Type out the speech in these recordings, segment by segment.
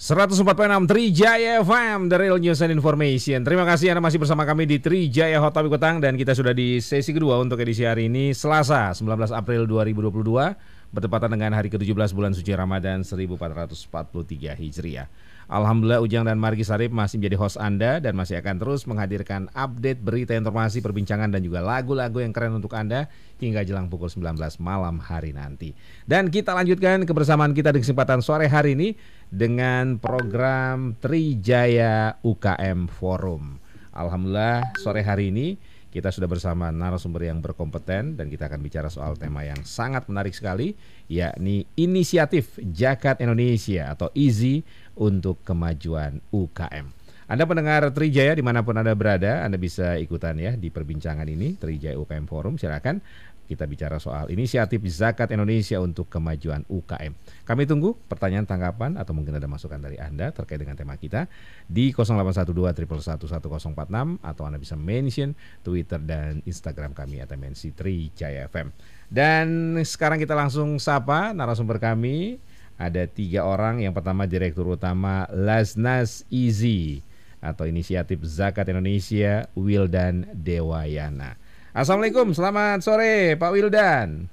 104.6 Trijaya FM, The Real News and Information. Terima kasih Anda masih bersama kami di Trijaya Hot Topic Petang. Dan kita sudah di sesi kedua untuk edisi hari ini, Selasa 19 April 2022, bertepatan dengan hari ke-17 bulan suci Ramadan 1443 Hijriah. Alhamdulillah Ujang dan Margi Sarip masih menjadi host Anda dan masih akan terus menghadirkan update, berita, informasi, perbincangan dan juga lagu-lagu yang keren untuk Anda hingga jelang pukul 19 malam hari nanti. Dan kita lanjutkan kebersamaan kita di kesempatan sore hari ini dengan program Trijaya UKM Forum. Alhamdulillah sore hari ini kita sudah bersama narasumber yang berkompeten dan kita akan bicara soal tema yang sangat menarik sekali, yakni Inisiatif Zakat Indonesia atau IZI untuk kemajuan UKM. Anda pendengar Trijaya dimanapun Anda berada, Anda bisa ikutan ya di perbincangan ini Trijaya UKM Forum. Silakan kita bicara soal Inisiatif Zakat Indonesia untuk kemajuan UKM. Kami tunggu pertanyaan, tanggapan atau mungkin ada masukan dari Anda terkait dengan tema kita di 0812 111 1046 atau Anda bisa mention Twitter dan Instagram kami @MNC Trijaya FM. Dan sekarang kita langsung sapa narasumber kami. Ada 3 orang. Yang pertama Direktur Utama Laznas IZI atau Inisiatif Zakat Indonesia, Wildan Dewayana. Assalamualaikum, selamat sore Pak Wildan.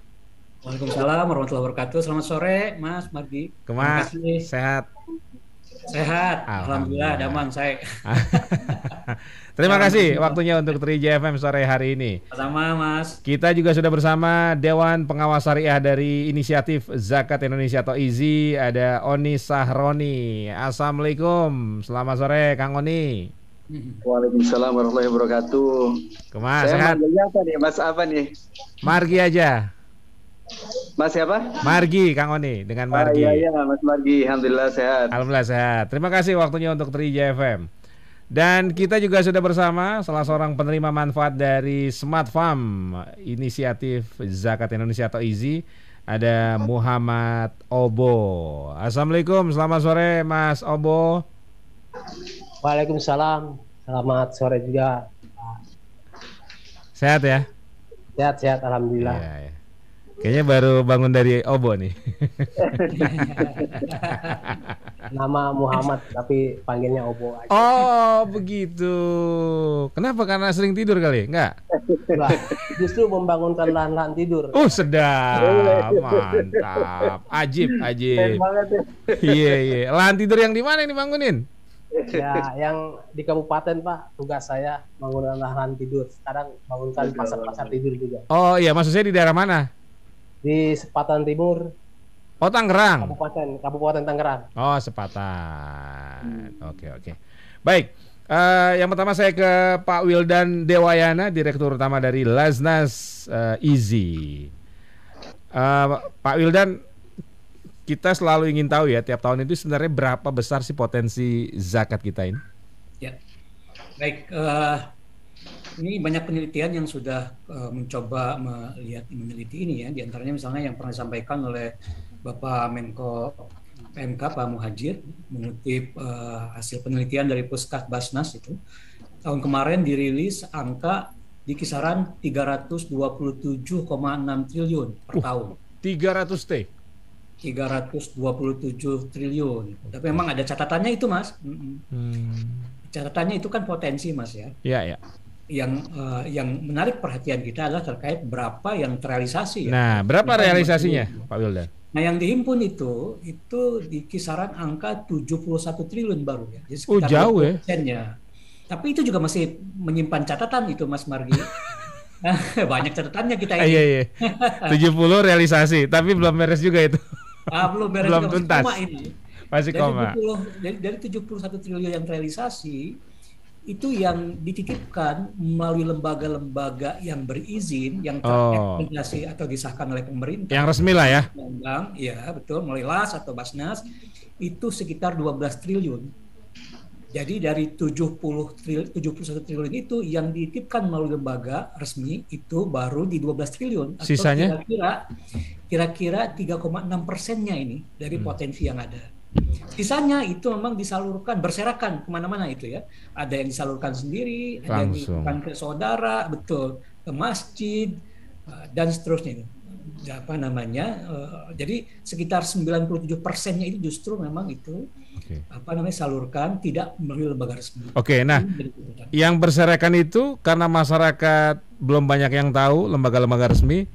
Waalaikumsalam warahmatullahi wabarakatuh. Selamat sore Mas Margi. Terima kasih. Sehat? Sehat, Alhamdulillah, daman saya. Terima kasih waktunya untuk Trijaya FM sore hari ini. Sama Mas. Kita juga sudah bersama Dewan Pengawas Syariah dari Inisiatif Zakat Indonesia atau IZI, ada Oni Sahroni. Assalamualaikum, selamat sore Kang Oni. Waalaikumsalam warahmatullahi wabarakatuh. Saya sehat? Manggilnya apa nih? Mas apa nih? Margi aja. Mas siapa? Margi, Kang Oni dengan Margi. Iya, Mas Margi. Alhamdulillah sehat. Alhamdulillah sehat. Terima kasih waktunya untuk Trijaya FM. Dan kita juga sudah bersama salah seorang penerima manfaat dari Smart Farm Inisiatif Zakat Indonesia atau IZI, ada Muhammad Obo. Assalamualaikum, selamat sore Mas Obo. Waalaikumsalam, selamat sore juga. Sehat ya? Sehat, alhamdulillah. Ya. Kayaknya baru bangun dari Obo nih. Nama Muhammad tapi panggilnya Obo aja. Oh begitu. Kenapa? Karena sering tidur kali? Enggak? Nah, justru membangunkan lahan-lahan tidur. Sedap, mantap, ajib. Iya. Lahan tidur yang di mana ini bangunin? Ya, yang di kabupaten Pak, tugas saya bangunan lahan tidur. Sekarang bangunkan pasar-pasar tidur juga. Oh iya, maksud saya di daerah mana? Di Sepatan Timur. Oh Tangerang. Kabupaten Tangerang. Oh Sepatan. Oke. Baik. Yang pertama saya ke Pak Wildan Dewayana, Direktur Utama dari Laznas IZI. Pak Wildan, kita selalu ingin tahu ya, tiap tahun itu sebenarnya berapa besar sih potensi zakat kita ini? Ya, baik. Ini banyak penelitian yang sudah mencoba meneliti ini ya. Di antaranya misalnya yang pernah disampaikan oleh Bapak Menko PMK Pak Muhajir, mengutip hasil penelitian dari Puskat Basnas itu. Tahun kemarin dirilis angka di kisaran 327,6 triliun per tahun. 300 T. 327 triliun. Tapi memang ada catatannya itu, Mas. Catatannya itu kan potensi, Mas ya. Iya. Yang menarik perhatian kita adalah terkait berapa yang terrealisasi. Nah, berapa realisasinya, Pak Wildan? Nah, yang dihimpun itu di kisaran angka 71 triliun baru ya. Jadi sekitar jauh ya. Tapi itu juga masih menyimpan catatan itu, Mas Margi. Banyak catatannya kita ini. Iya. 70 realisasi, tapi belum beres juga itu. Belum beres, belum tuntas. Masih koma. Dari 71 triliun yang terrealisasi itu yang dititipkan melalui lembaga-lembaga yang berizin, yang terrealisasi atau disahkan oleh pemerintah. Yang resmi lah ya. Ya betul, melalui LAS atau Basnas itu sekitar 12 triliun. Jadi dari 71 triliun itu yang dititipkan melalui lembaga resmi itu baru di 12 triliun. Atau sisanya? Kira-kira 3,6%-nya ini dari potensi yang ada. Sisanya itu memang disalurkan, berserakan kemana-mana itu ya. Ada yang disalurkan sendiri, ada yang disalurkan ke saudara, betul, ke masjid, dan seterusnya. apa namanya, jadi sekitar 97%-nya itu justru memang itu apa namanya salurkan tidak melalui lembaga resmi. Oke, nah yang berserakan itu karena masyarakat belum banyak yang tahu lembaga-lembaga resmi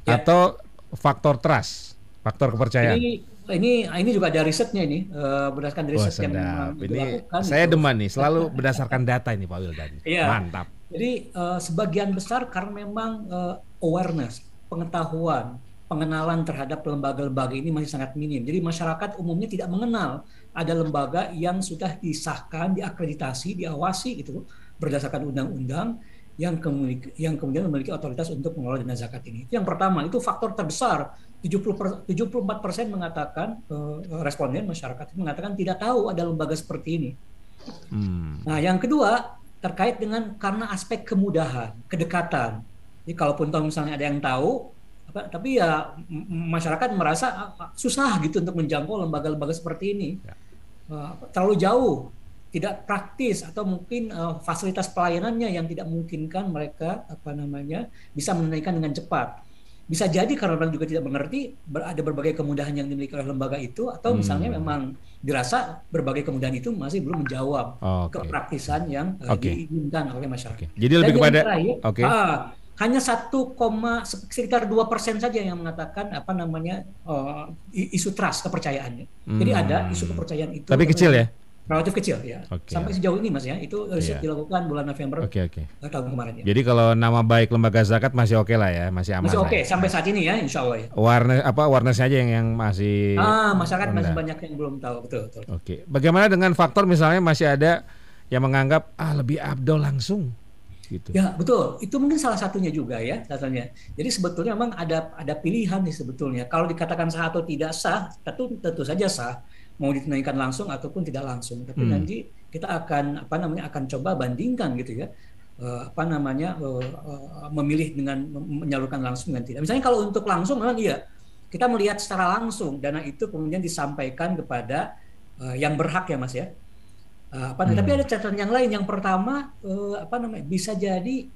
atau faktor trust, faktor kepercayaan. Ini juga ada risetnya ini, berdasarkan riset yang dilakukan. Saya demen nih, selalu berdasarkan data ini Pak Wildan. Mantap. Jadi sebagian besar karena memang awareness, pengetahuan, pengenalan terhadap lembaga-lembaga ini masih sangat minim. Jadi masyarakat umumnya tidak mengenal ada lembaga yang sudah disahkan, diakreditasi, diawasi gitu berdasarkan undang-undang yang kemudian memiliki otoritas untuk mengelola dana zakat ini. Itu yang pertama, itu faktor terbesar. 74% mengatakan, responden masyarakat itu mengatakan tidak tahu ada lembaga seperti ini. Nah, yang kedua terkait dengan karena aspek kemudahan, kedekatan. Jadi kalaupun misalnya ada yang tahu, tapi ya masyarakat merasa susah gitu untuk menjangkau lembaga-lembaga seperti ini, terlalu jauh, tidak praktis atau mungkin fasilitas pelayanannya yang tidak memungkinkan mereka bisa menunaikan dengan cepat. Bisa jadi karena orang juga tidak mengerti ada berbagai kemudahan yang dimiliki oleh lembaga itu, atau misalnya memang dirasa berbagai kemudahan itu masih belum menjawab kepraktisan yang diinginkan oleh masyarakat. Jadi lebih kepada hanya sekitar 2% saja yang mengatakan isu trust, kepercayaannya. Jadi ada isu kepercayaan itu. Tapi kecil ya? Relatif kecil ya. Sampai sejauh ini Mas ya, itu riset dilakukan bulan November tahun kemarin ya. Jadi kalau nama baik lembaga zakat masih oke lah ya, masih aman. Masih oke sampai saat ini ya, insya Allah ya. Awareness aja yang masih masyarakat masih banyak yang belum tahu, betul. Oke. Bagaimana dengan faktor misalnya masih ada yang menganggap lebih afdol langsung gitu. Ya, betul. Itu mungkin salah satunya juga ya, katanya. Jadi sebetulnya memang ada pilihan nih sebetulnya. Kalau dikatakan sah atau tidak sah, tentu saja sah. Mau ditunaikan langsung ataupun tidak langsung, tapi nanti kita akan akan coba bandingkan gitu ya, memilih dengan menyalurkan langsung dan tidak. Misalnya kalau untuk langsung memang kita melihat secara langsung dana itu kemudian disampaikan kepada yang berhak ya Mas ya. Tapi ada catatan yang lain. Yang pertama bisa jadi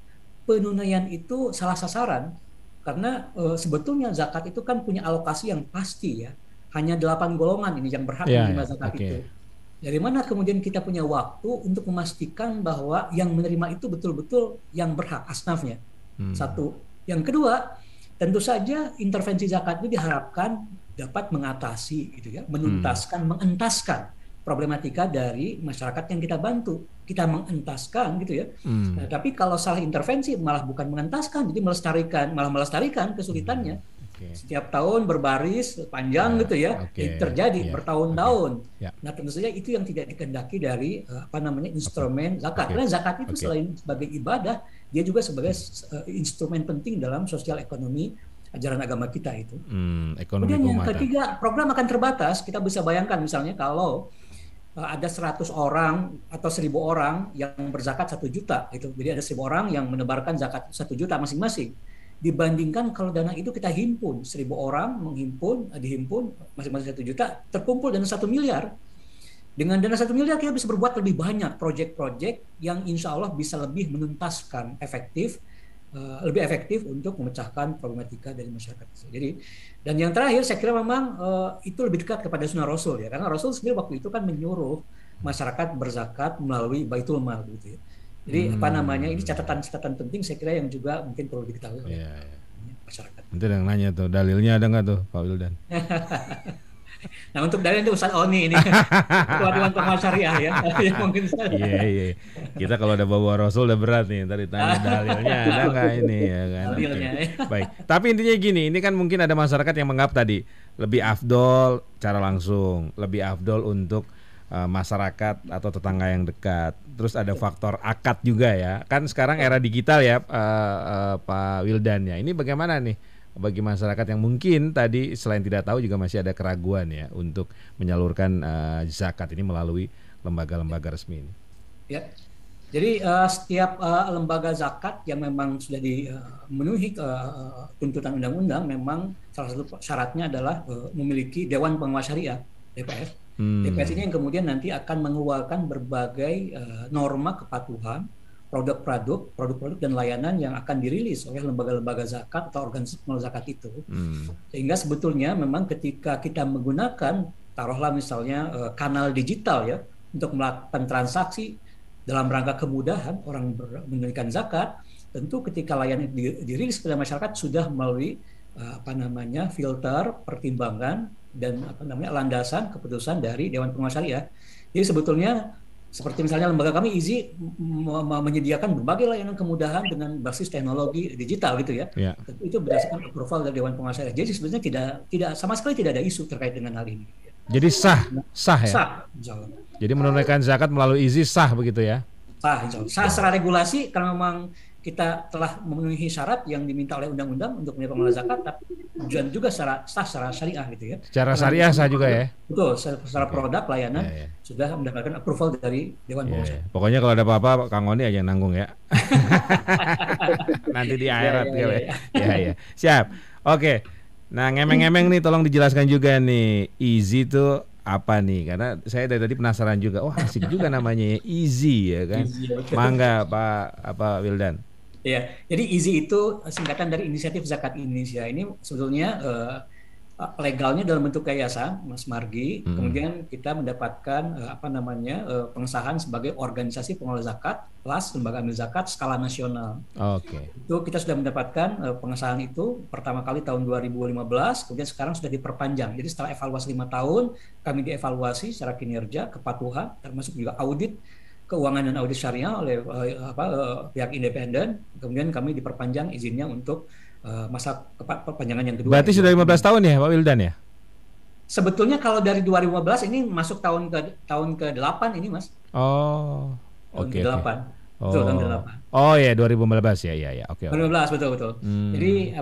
penunaian itu salah sasaran karena sebetulnya zakat itu kan punya alokasi yang pasti ya. Hanya 8 golongan ini yang berhak menerima zakat itu. Dari mana kemudian kita punya waktu untuk memastikan bahwa yang menerima itu betul-betul yang berhak, asnafnya. Satu. Yang kedua, tentu saja intervensi zakat itu diharapkan dapat mengatasi gitu ya, mengentaskan problematika dari masyarakat yang kita bantu. Kita mengentaskan gitu ya. Nah, tapi kalau salah intervensi malah bukan mengentaskan, jadi malah melestarikan kesulitannya. Setiap tahun berbaris panjang gitu ya, itu terjadi bertahun-tahun. Nah, tentu saja itu yang tidak dikehendaki dari instrumen zakat. Karena zakat itu selain sebagai ibadah, dia juga sebagai instrumen penting dalam sosial ekonomi ajaran agama kita itu. Kemudian yang ketiga, program akan terbatas. Kita bisa bayangkan misalnya kalau ada 100 orang atau 1.000 orang yang berzakat 1 juta itu. Jadi ada 1.000 orang yang menebarkan zakat 1 juta masing-masing. Dibandingkan kalau dana itu kita himpun 1.000 orang dihimpun masing-masing 1 juta, terkumpul dana 1 miliar. Dengan dana 1 miliar kita bisa berbuat lebih banyak proyek-proyek yang insya Allah bisa lebih menuntaskan lebih efektif untuk memecahkan problematika dari masyarakat. Jadi, dan yang terakhir saya kira memang itu lebih dekat kepada sunnah Rasul ya, karena Rasul sendiri waktu itu kan menyuruh masyarakat berzakat melalui Baitul Mal gitu ya. Jadi ini catatan-catatan penting saya kira yang juga mungkin perlu diketahui oleh masyarakat. Nanti yang nanya tuh dalilnya ada nggak tuh Pak Wildan? Nah untuk dalil itu Ustaz Oni ini Ketua Dewan Pengawas Syariah ya. Mungkin Iya. Kita kalau ada bawa Rasul udah berat nih. Tadi tanya dalilnya ada nggak ini ya kan? Dalilnya. Baik. Tapi intinya gini, ini kan mungkin ada masyarakat yang menganggap tadi lebih afdol cara langsung, lebih afdol untuk masyarakat atau tetangga yang dekat. Terus ada faktor akad juga ya. Kan sekarang era digital ya Pak Wildan ya. Ini bagaimana nih bagi masyarakat yang mungkin tadi selain tidak tahu juga masih ada keraguan ya untuk menyalurkan zakat ini melalui lembaga-lembaga resmi ini. Ya. Jadi setiap lembaga zakat yang memang sudah memenuhi tuntutan undang-undang memang salah satu syaratnya adalah memiliki Dewan Pengawas Syariah DPS. DPS ini yang kemudian nanti akan mengeluarkan berbagai norma kepatuhan produk-produk dan layanan yang akan dirilis oleh lembaga-lembaga zakat atau organisasi pengelola zakat itu. Sehingga sebetulnya memang ketika kita menggunakan, taruhlah misalnya kanal digital ya untuk melakukan transaksi dalam rangka kemudahan orang menunaikan zakat, tentu ketika layanan dirilis kepada masyarakat sudah melalui filter, pertimbangan dan landasan keputusan dari Dewan Pengawas Syariah. Jadi sebetulnya seperti misalnya lembaga kami IZI menyediakan berbagai layanan kemudahan dengan basis teknologi digital gitu ya. Itu berdasarkan approval dari Dewan Pengawas Syariah. Jadi sebenarnya tidak sama sekali tidak ada isu terkait dengan hal ini. Jadi sah ya. Sah, insya Allah. Jadi menunaikan zakat melalui IZI sah begitu ya. Sah, insya Allah. Sah secara regulasi karena memang kita telah memenuhi syarat yang diminta oleh undang-undang untuk menjadi pengelola zakat, tapi juga secara syariah gitu ya. Secara syariah sah juga ya. Betul, secara produk layanan sudah mendapatkan approval dari Dewan Pengawas. Pokoknya kalau ada apa-apa Kang Oni aja yang nanggung ya. Nanti di akhirat ya. Siap. Oke. Nah, ngemeng-ngemeng nih tolong dijelaskan juga nih, IZI itu apa nih? Karena saya dari tadi penasaran juga. Wah, asik juga namanya IZI ya kan. Mangga Pak Wildan. Ya, jadi IZI itu singkatan dari Inisiatif Zakat Indonesia. Ini sebetulnya legalnya dalam bentuk yayasan, Mas Margi. Kemudian kita mendapatkan pengesahan sebagai organisasi pengelola zakat kelas lembaga amil zakat skala nasional. Itu kita sudah mendapatkan pengesahan itu pertama kali tahun 2015, kemudian sekarang sudah diperpanjang. Jadi setelah evaluasi 5 tahun, kami dievaluasi secara kinerja, kepatuhan, termasuk juga audit keuangan dan audit syariah oleh pihak independen. Kemudian kami diperpanjang izinnya untuk masa perpanjangan yang kedua. Berarti sudah 15 tahun ya Pak Wildan ya? Sebetulnya kalau dari 2015 ini masuk tahun ke-8 ini Mas. Oke. Tahun ke-8. Oh ya 2015 ya. Oke. 2015 betul. Jadi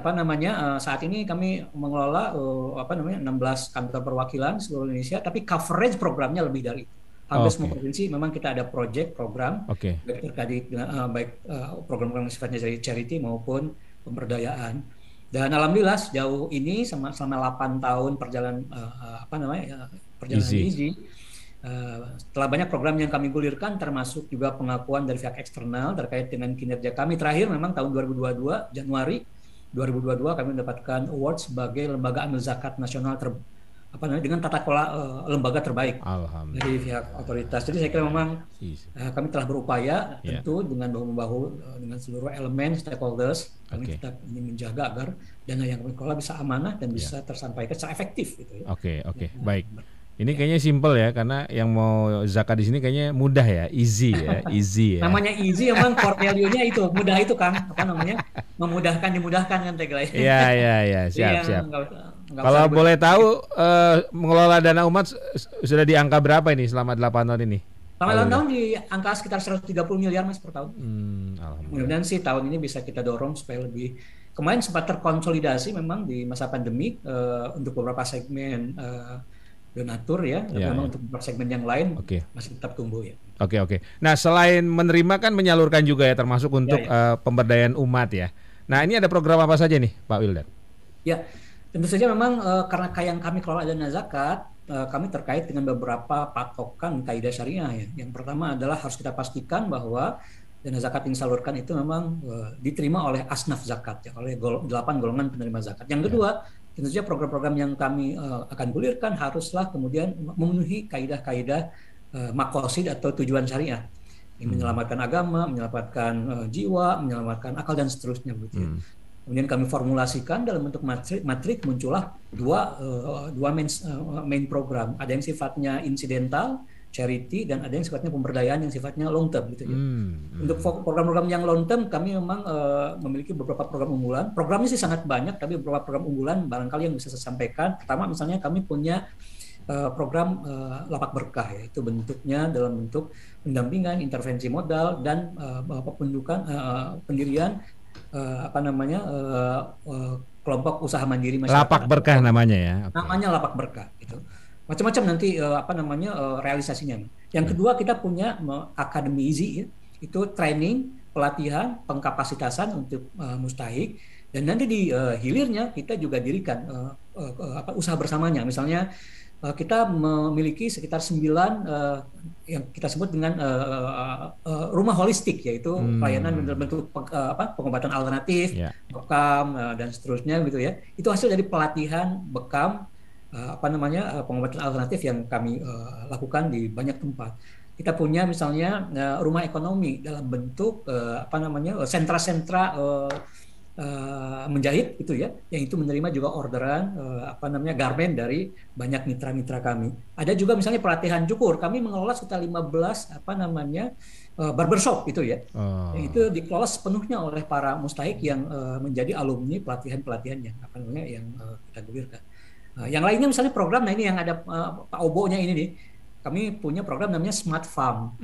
saat ini kami mengelola 16 kantor perwakilan seluruh Indonesia, tapi coverage programnya lebih dari itu. Hampir semua provinsi memang kita ada program baik terkait dengan program-program sifatnya dari charity maupun pemberdayaan. Dan alhamdulillah sejauh ini selama 8 tahun perjalanan IZI, setelah banyak program yang kami gulirkan, termasuk juga pengakuan dari pihak eksternal terkait dengan kinerja kami. Terakhir memang tahun 2022 Januari 2022 kami mendapatkan award sebagai lembaga amil zakat nasional dengan tata kelola lembaga terbaik dari pihak otoritas. Jadi saya kira memang kami telah berupaya tentu dengan bahu-membahu dengan seluruh elemen stakeholders. Kami tetap ingin menjaga agar dana yang kami kelola bisa amanah dan bisa tersampaikan secara efektif gitu ya. Oke, baik. Ini kayaknya simple ya, karena yang mau zakat di sini kayaknya mudah ya, easy ya. Namanya easy emang core value-nya itu, mudah itu Kang, dimudahkan kan tagline. Iya, siap. Kalau boleh tahu mengelola dana umat sudah di angka berapa ini selama 8 tahun ini? Selama 8 tahun di angka sekitar 130 miliar Mas per tahun. Mudah-mudahan sih tahun ini bisa kita dorong supaya lebih. Kemarin sempat terkonsolidasi memang di masa pandemi untuk beberapa segmen donatur ya, memang untuk beberapa segmen yang lain masih tetap tumbuh ya. Oke. Nah, selain menerima kan menyalurkan juga ya, termasuk untuk pemberdayaan umat ya. Nah, ini ada program apa saja nih Pak Wildan? Ya, tentu saja memang karena yang kami kelola dana zakat, kami terkait dengan beberapa patokan kaidah syariah ya. Yang pertama adalah harus kita pastikan bahwa dana zakat yang disalurkan itu memang diterima oleh asnaf zakat ya, oleh 8 golongan penerima zakat. Yang kedua, tentu saja program-program yang kami akan gulirkan haruslah kemudian memenuhi kaidah-kaidah maqasid atau tujuan syariah. Menyelamatkan agama, menyelamatkan jiwa, menyelamatkan akal dan seterusnya begitu ya. Kemudian kami formulasikan dalam bentuk matrik muncullah dua main program. Ada yang sifatnya insidental, charity, dan ada yang sifatnya pemberdayaan yang sifatnya long term gitu ya. Untuk program-program yang long term kami memang memiliki beberapa program unggulan. Programnya sih sangat banyak, tapi beberapa program unggulan barangkali yang bisa saya sampaikan. Pertama misalnya kami punya program lapak berkah ya. Itu bentuknya dalam bentuk pendampingan, intervensi modal, dan pendirian kelompok usaha mandiri masyarakat. Lapak berkah namanya ya. Namanya lapak berkah gitu. Macam-macam nanti realisasinya. Yang kedua kita punya Akademi IZI ya. Itu training, pelatihan, pengkapasitasan untuk mustahik, dan nanti di hilirnya kita juga dirikan usaha bersamanya. Misalnya kita memiliki sekitar 9 yang kita sebut dengan rumah holistik, yaitu pelayanan bentuk pengobatan alternatif, bekam dan seterusnya gitu ya. Itu hasil dari pelatihan bekam pengobatan alternatif yang kami lakukan di banyak tempat. Kita punya misalnya rumah ekonomi dalam bentuk sentra-sentra menjahit gitu ya, yang itu menerima juga orderan garmen dari banyak mitra-mitra kami. Ada juga misalnya pelatihan cukur, kami mengelola sekitar 15 barbershop gitu ya. Itu dikelola sepenuhnya oleh para mustahik yang menjadi alumni pelatihan-pelatihan yang kita gulirkan. Yang lainnya misalnya program, nah ini yang ada Pak Obo-nya ini nih. Kami punya program namanya Smart Farm.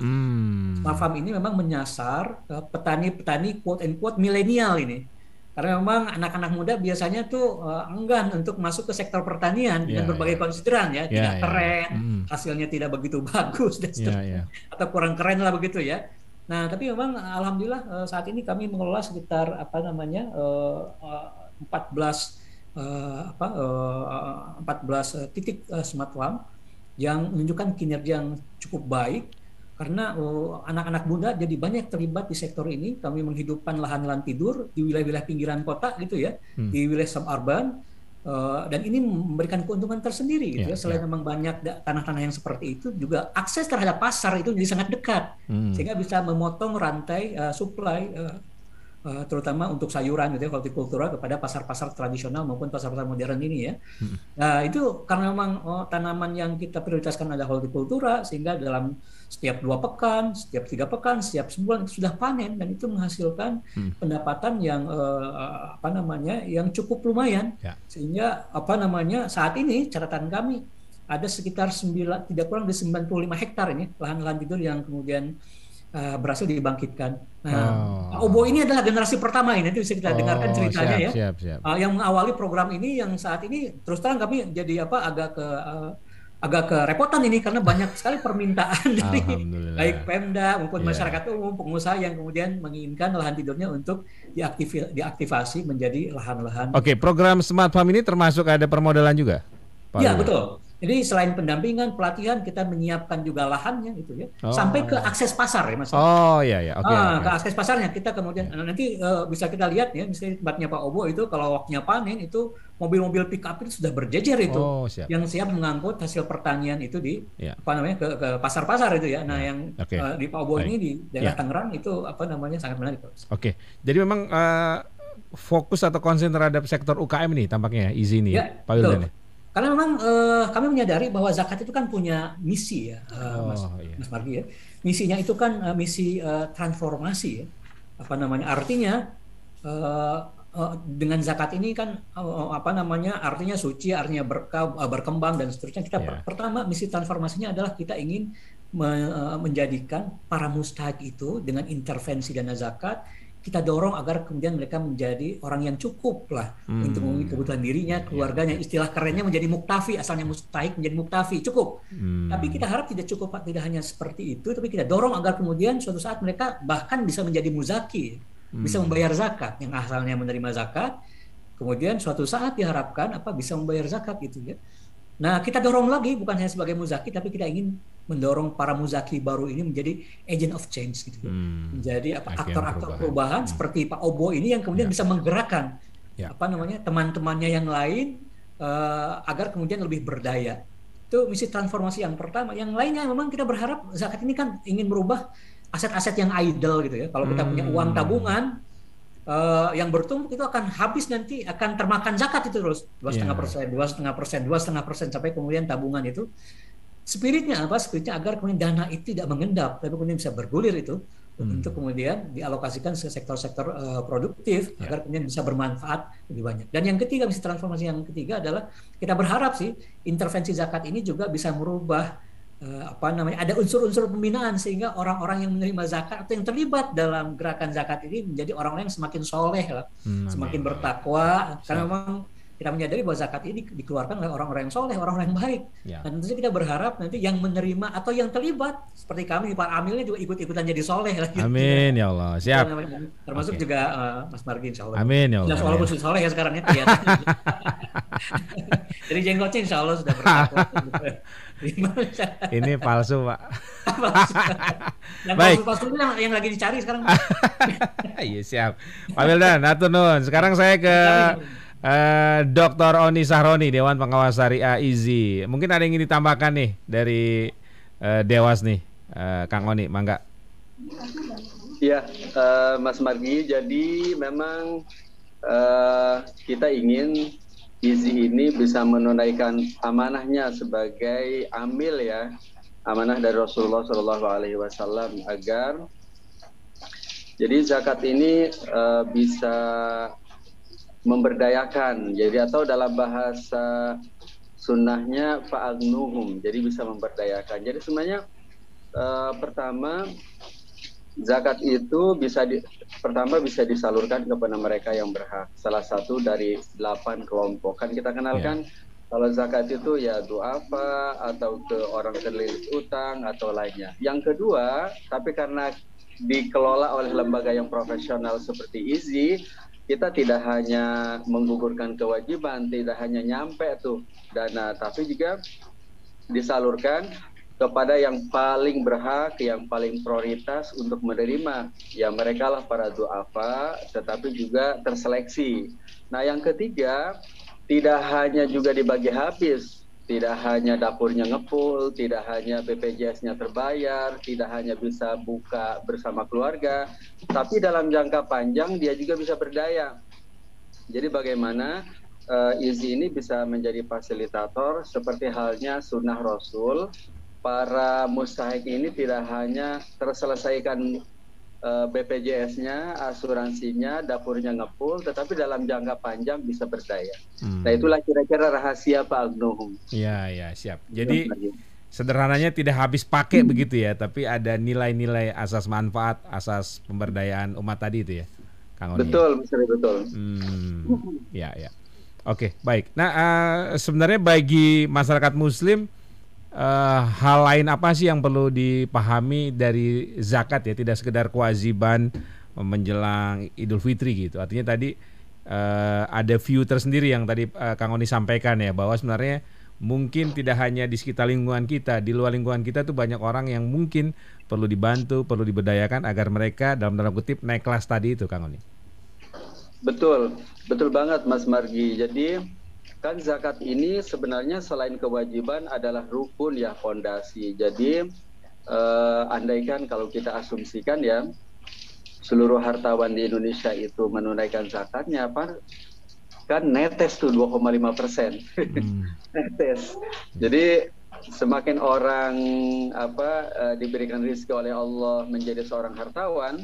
Smart Farm ini memang menyasar petani-petani quote-unquote milenial ini. Karena memang anak-anak muda biasanya tuh enggan untuk masuk ke sektor pertanian dengan berbagai konsideran ya, tidak keren, hasilnya tidak begitu bagus dan seterusnya, atau kurang keren lah begitu ya. Nah, tapi memang alhamdulillah saat ini kami mengelola sekitar 14 titik Smart Farm yang menunjukkan kinerja yang cukup baik. Karena anak-anak muda jadi banyak terlibat di sektor ini. Kami menghidupkan lahan-lahan tidur di wilayah-wilayah pinggiran kota gitu ya, di wilayah suburban, dan ini memberikan keuntungan tersendiri gitu ya. Selain memang banyak tanah-tanah yang seperti itu, juga akses terhadap pasar itu jadi sangat dekat, sehingga bisa memotong rantai supply, terutama untuk sayuran gitu ya, hortikultura kepada pasar-pasar tradisional maupun pasar-pasar modern ini ya. Nah, itu karena memang tanaman yang kita prioritaskan adalah hortikultura, sehingga dalam setiap 2 pekan, setiap 3 pekan, setiap sebulan sudah panen, dan itu menghasilkan pendapatan yang yang cukup lumayan. Sehingga saat ini catatan kami ada sekitar tidak kurang dari 95 hektar ini lahan-lahan tidur yang kemudian berhasil dibangkitkan. Nah, Obo ini adalah generasi pertama ini, nanti bisa kita dengarkan ceritanya siap. Yang mengawali program ini, yang saat ini terus terang kami jadi agak kerepotan ini karena banyak sekali permintaan dari baik Pemda maupun masyarakat umum, pengusaha yang kemudian menginginkan lahan tidurnya untuk diaktifasi menjadi lahan-lahan. Oke, program Smart Farm ini termasuk ada permodalan juga, Pak? Iya, betul. Jadi selain pendampingan, pelatihan, kita menyiapkan juga lahannya gitu ya, sampai ke akses pasar ya Mas. Ke akses pasarnya kita kemudian nanti bisa kita lihat ya, misalnya tempatnya Pak Obo itu kalau waktunya panen itu mobil-mobil pick up itu sudah berjejer itu, yang siap mengangkut hasil pertanian itu di ke pasar-pasar itu ya. Nah yang di Pak Obo ini di daerah Tangerang itu sangat menarik. Oke, jadi memang fokus atau konsen terhadap sektor UKM ini tampaknya ya, Easy ini ya, Pak Wildan. Karena memang kami menyadari bahwa zakat itu kan punya misi ya, Mas Margi ya. Misinya itu kan misi transformasi ya. Artinya dengan zakat ini kan artinya suci, artinya berkembang dan seterusnya. Kita pertama misi transformasinya adalah kita ingin menjadikan para mustahik itu dengan intervensi dana zakat, kita dorong agar kemudian mereka menjadi orang yang cukup lah untuk memenuhi kebutuhan dirinya, keluarganya. Istilah kerennya menjadi muktafi, asalnya mustahik menjadi muktafi, cukup. Tapi kita harap tidak cukup, tidak hanya seperti itu, tapi kita dorong agar kemudian suatu saat mereka bahkan bisa menjadi muzaki, bisa membayar zakat, yang asalnya menerima zakat, kemudian suatu saat diharapkan bisa membayar zakat gitu ya. Nah, kita dorong lagi bukan hanya sebagai muzaki, tapi kita ingin mendorong para muzaki baru ini menjadi agent of change gitu. Menjadi aktor-aktor perubahan seperti Pak Obo ini yang kemudian bisa menggerakkan teman-temannya yang lain agar kemudian lebih berdaya. Itu misi transformasi yang pertama. Yang lainnya memang kita berharap zakat ini kan ingin merubah aset-aset yang idle gitu ya. Kalau kita punya uang tabungan yang bertumpuk itu akan habis, nanti akan termakan zakat itu terus 2,5% sampai kemudian tabungan itu spiritnya agar kemudian dana itu tidak mengendap tapi kemudian bisa bergulir itu untuk kemudian dialokasikan ke sektor-sektor produktif agar kemudian bisa bermanfaat lebih banyak. Dan yang ketiga, misi transformasi yang ketiga adalah kita berharap sih intervensi zakat ini juga bisa merubah ada unsur-unsur pembinaan sehingga orang-orang yang menerima zakat atau yang terlibat dalam gerakan zakat ini menjadi orang-orang yang semakin soleh lah, semakin bertakwa, karena memang kita menyadari bahwa zakat ini dikeluarkan oleh orang-orang yang soleh, orang-orang yang baik. Dan tentunya kita berharap nanti yang menerima atau yang terlibat seperti kami, Pak Amilnya juga ikut-ikutan jadi soleh lah. Amin ya Allah, siap. Termasuk juga Mas Margi insya Allah. Amin ya Allah. Walaupun soleh ya sekarang ya. Jadi jenggotnya insya Allah sudah bertakwa. Ini palsu, Pak. Yang Baik. palsu-palsu yang lagi dicari sekarang. Iya, siap. Pak Wildan, atur nuhun. Sekarang saya ke Dr. Oni Sahroni, Dewan Pengawas Syariah IZI. Mungkin ada yang ingin ditambahkan nih dari Dewas nih, Kang Oni, mangga. Ya, Mas Margi, jadi memang kita ingin IZI ini bisa menunaikan amanahnya sebagai amil ya, amanah dari Rasulullah SAW agar jadi zakat ini bisa memberdayakan, jadi atau dalam bahasa sunnahnya fa'agnuhum, jadi bisa memberdayakan. Jadi sebenarnya pertama zakat itu pertama bisa disalurkan kepada mereka yang berhak. Salah satu dari 8 kelompok. Kan kita kenalkan kalau zakat itu ya du'afa atau ke orang terlilit utang atau lainnya. Yang kedua, tapi karena dikelola oleh lembaga yang profesional seperti IZI, kita tidak hanya menggugurkan kewajiban, tidak hanya nyampe tuh dana, tapi juga disalurkan kepada yang paling berhak, yang paling prioritas untuk menerima. Ya mereka lah para du'afa, tetapi juga terseleksi. Nah yang ketiga, tidak hanya juga dibagi habis, tidak hanya dapurnya ngepul, tidak hanya BPJS-nya terbayar, tidak hanya bisa buka bersama keluarga, tapi dalam jangka panjang dia juga bisa berdaya. Jadi bagaimana IZI ini bisa menjadi fasilitator seperti halnya sunnah Rasul. Para mustahik ini tidak hanya terselesaikan BPJS-nya, asuransinya, dapurnya ngepul, tetapi dalam jangka panjang bisa berdaya. Nah itulah kira-kira rahasia Pak Agnuhum. Ya, siap. Jadi sederhananya tidak habis pakai begitu ya, tapi ada nilai-nilai asas manfaat, asas pemberdayaan umat tadi itu ya, Kang Oni. Betul, betul. Ya. Oke, baik. Nah, sebenarnya bagi masyarakat Muslim hal lain apa sih yang perlu dipahami dari zakat ya, tidak sekedar kewajiban menjelang Idul Fitri gitu. Artinya tadi ada view tersendiri yang tadi Kang Oni sampaikan ya, bahwa sebenarnya mungkin tidak hanya di sekitar lingkungan kita, di luar lingkungan kita tuh banyak orang yang mungkin perlu dibantu, perlu diberdayakan agar mereka dalam tanda kutip naik kelas tadi itu, Kang Oni. Betul banget Mas Margi. Jadi kan zakat ini sebenarnya selain kewajiban adalah rukun ya, fondasi. Jadi andaikan kalau kita asumsikan ya, seluruh hartawan di Indonesia itu menunaikan zakatnya, apa kan netes tuh 2,5%. Netes. Jadi semakin orang diberikan rezeki oleh Allah menjadi seorang hartawan,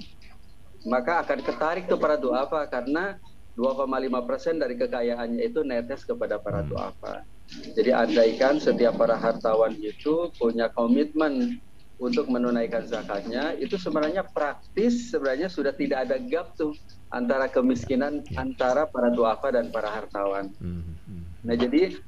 maka akan ketarik tuh para du'afa, karena 2,5% dari kekayaannya itu netes kepada para du'afa. Jadi andaikan setiap para hartawan itu punya komitmen untuk menunaikan zakatnya, itu sebenarnya praktis sebenarnya sudah tidak ada gap tuh antara kemiskinan antara para du'afa dan para hartawan. Nah jadi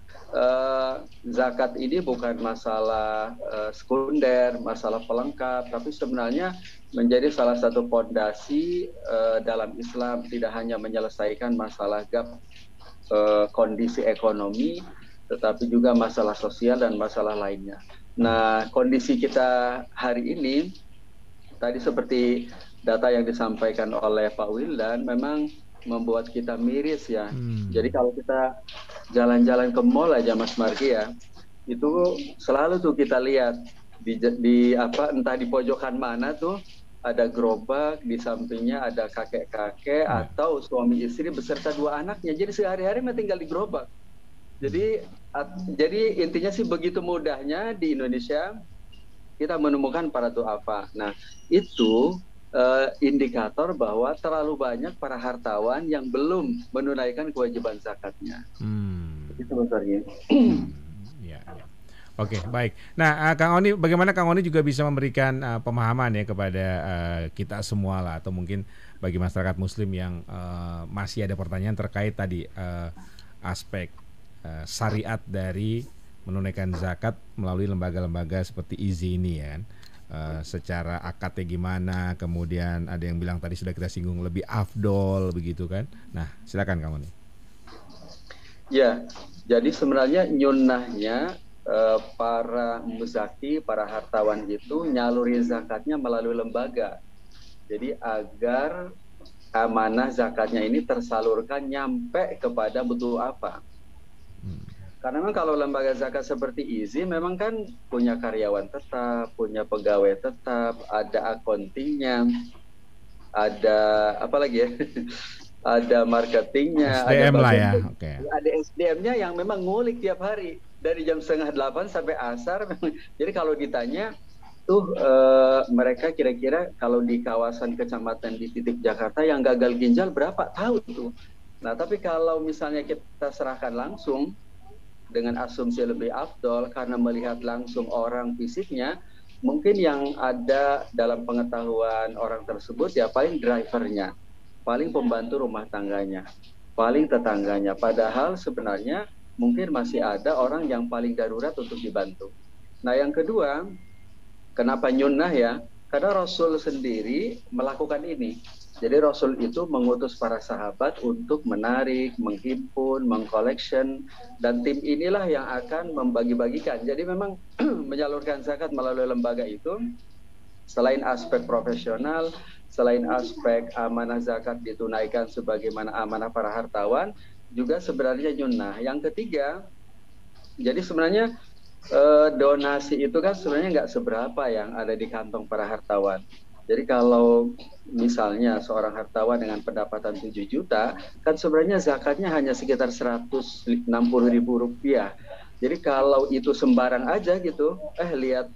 zakat ini bukan masalah sekunder, masalah pelengkap, tapi sebenarnya menjadi salah satu fondasi dalam Islam, tidak hanya menyelesaikan masalah gap kondisi ekonomi, tetapi juga masalah sosial dan masalah lainnya. Nah, kondisi kita hari ini, tadi seperti data yang disampaikan oleh Pak Wildan, memang membuat kita miris ya. Jadi kalau kita jalan-jalan ke mall aja Mas Margi ya, itu selalu tuh kita lihat entah di pojokan mana tuh ada gerobak, di sampingnya ada kakek-kakek atau suami istri beserta 2 anaknya. Jadi sehari-hari tinggal di gerobak. Jadi intinya sih begitu mudahnya di Indonesia kita menemukan para du'afa. Nah, itu indikator bahwa terlalu banyak para hartawan yang belum menunaikan kewajiban zakatnya. Itu besarnya. Ya. Oke, baik. Nah, Kang Oni, bagaimana Kang Oni juga bisa memberikan pemahaman ya kepada kita semua lah, atau mungkin bagi masyarakat Muslim yang masih ada pertanyaan terkait tadi aspek syariat dari menunaikan zakat melalui lembaga-lembaga seperti IZI ini ya kan. Secara akadnya gimana, kemudian ada yang bilang tadi sudah kita singgung lebih afdol begitu kan. Nah, silakan Kang Oni. Ya, Jadi sebenarnya nyunnahnya para muzaki, para hartawan itu nyalurin zakatnya melalui lembaga. Jadi agar amanah zakatnya ini tersalurkan nyampe kepada butuh apa. Karena memang kalau lembaga zakat seperti IZI memang kan punya karyawan tetap, punya pegawai tetap, ada accountingnya, ada apa lagi ya, ada marketingnya, SDM ada lah ya. Ada SDM-nya yang memang ngulik tiap hari dari jam 7:30 sampai asar. Jadi kalau ditanya tuh mereka kira-kira kalau di kawasan kecamatan di titik Jakarta yang gagal ginjal berapa, tahu tuh. Nah tapi kalau misalnya kita serahkan langsung dengan asumsi lebih afdol karena melihat langsung orang fisiknya, mungkin yang ada dalam pengetahuan orang tersebut ya paling drivernya, paling pembantu rumah tangganya, paling tetangganya. Padahal sebenarnya mungkin masih ada orang yang paling darurat untuk dibantu. Nah yang kedua, kenapa nyunnah ya? Karena Rasul sendiri melakukan ini. Jadi Rasul itu mengutus para sahabat untuk menarik, menghimpun, mengcollection, dan tim inilah yang akan membagi-bagikan. Jadi memang menyalurkan zakat melalui lembaga itu, selain aspek profesional, selain aspek amanah zakat ditunaikan sebagaimana amanah para hartawan, juga sebenarnya nyunnah. Yang ketiga, jadi sebenarnya donasi itu kan sebenarnya nggak seberapa yang ada di kantong para hartawan. Jadi kalau misalnya seorang hartawan dengan pendapatan 7 juta, kan sebenarnya zakatnya hanya sekitar 160.000 rupiah. Jadi kalau itu sembarang aja gitu, lihat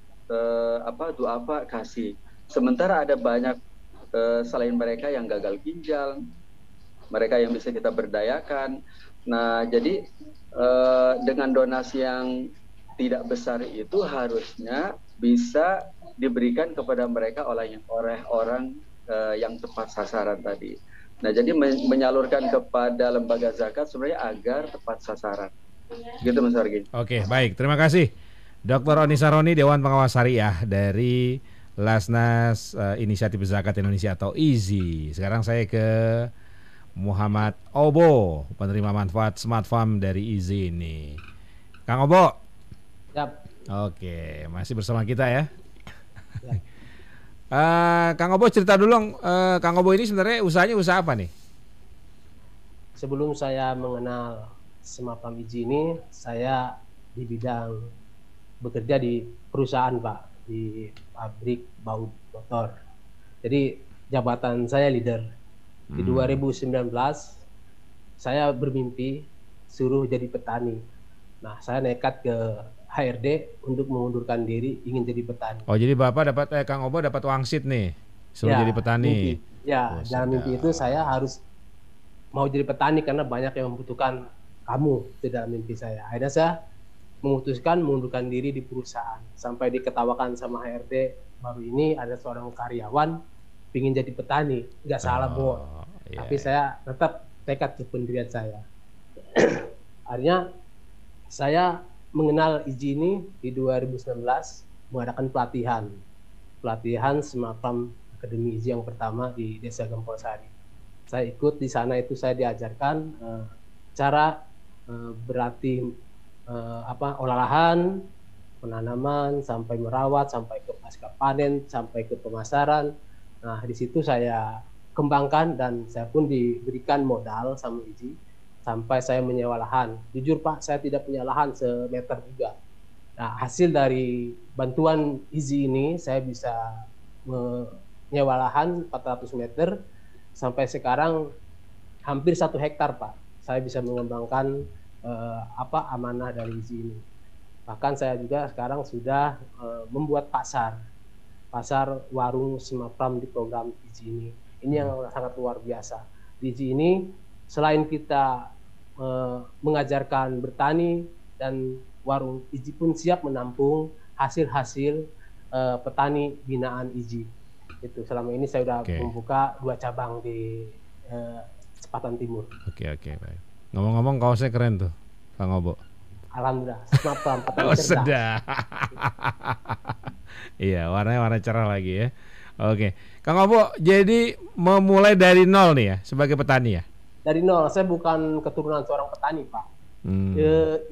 apa kasih. Sementara ada banyak selain mereka yang gagal ginjal, mereka yang bisa kita berdayakan. Nah jadi dengan donasi yang tidak besar itu harusnya bisa diberikan kepada mereka oleh orang yang tepat sasaran tadi. Nah, jadi menyalurkan kepada lembaga zakat sebenarnya agar tepat sasaran. Gitu Mas Argi. Oke, baik. Terima kasih. Dr. Oni Saroni, Dewan Pengawas Syariah dari Lasnas Inisiatif Zakat Indonesia atau IZI. Sekarang saya ke Muhammad Obo, penerima manfaat Smart Farm dari IZI ini. Kang Obo. Yap. Oke, masih bersama kita ya. Ya. Kang Obo cerita dulu, Kang Obo ini sebenarnya usahanya usaha apa nih? Sebelum saya mengenal Smart Farm IZI ini, saya di bidang bekerja di perusahaan Pak, di pabrik baut motor. Jadi jabatan saya leader. Di 2019 saya bermimpi suruh jadi petani. Nah, saya nekat ke HRD untuk mengundurkan diri ingin jadi petani. Oh, jadi Bapak dapat Kang Obo dapat wangsit nih, suruh jadi petani. Dalam mimpi itu saya harus mau jadi petani karena banyak yang membutuhkan kamu itu dalam mimpi saya. Akhirnya saya memutuskan mengundurkan diri di perusahaan. Sampai diketawakan sama HRD, baru ini ada seorang karyawan ingin jadi petani. Nggak salah, Bo. Iya, Tapi saya tetap tekad ke pendirian saya. Akhirnya saya mengenal IZI ini di 2019 mengadakan pelatihan Smart Farm Akademi IZI yang pertama di Desa Gempol Sari. Saya ikut di sana, itu saya diajarkan cara berlatih olah lahan, penanaman, sampai merawat, sampai ke pasca panen, sampai ke pemasaran. Nah, di situ saya kembangkan dan saya pun diberikan modal sama IZI sampai saya menyewa lahan. Jujur Pak, saya tidak punya lahan semeter juga. Nah, hasil dari bantuan IZI ini saya bisa menyewa lahan 400 meter sampai sekarang hampir 1 hektar Pak. Saya bisa mengembangkan amanah dari IZI ini. Bahkan saya juga sekarang sudah membuat pasar warung Smart Farm di program IZI ini. Ini yang sangat luar biasa. Di IZI ini selain kita mengajarkan bertani, dan warung IZI pun siap menampung hasil-hasil petani binaan IZI. Itu selama ini saya sudah membuka 2 cabang di Sepatan Timur. Oke, baik. Ngomong-ngomong kaosnya keren tuh, Kang Obo. Alhamdulillah, Smart Farm petani cerdas. Sedap. Iya, warnanya warna cerah lagi ya. Oke, Kang Obo, jadi memulai dari nol nih ya sebagai petani ya? Dari nol, saya bukan keturunan seorang petani Pak.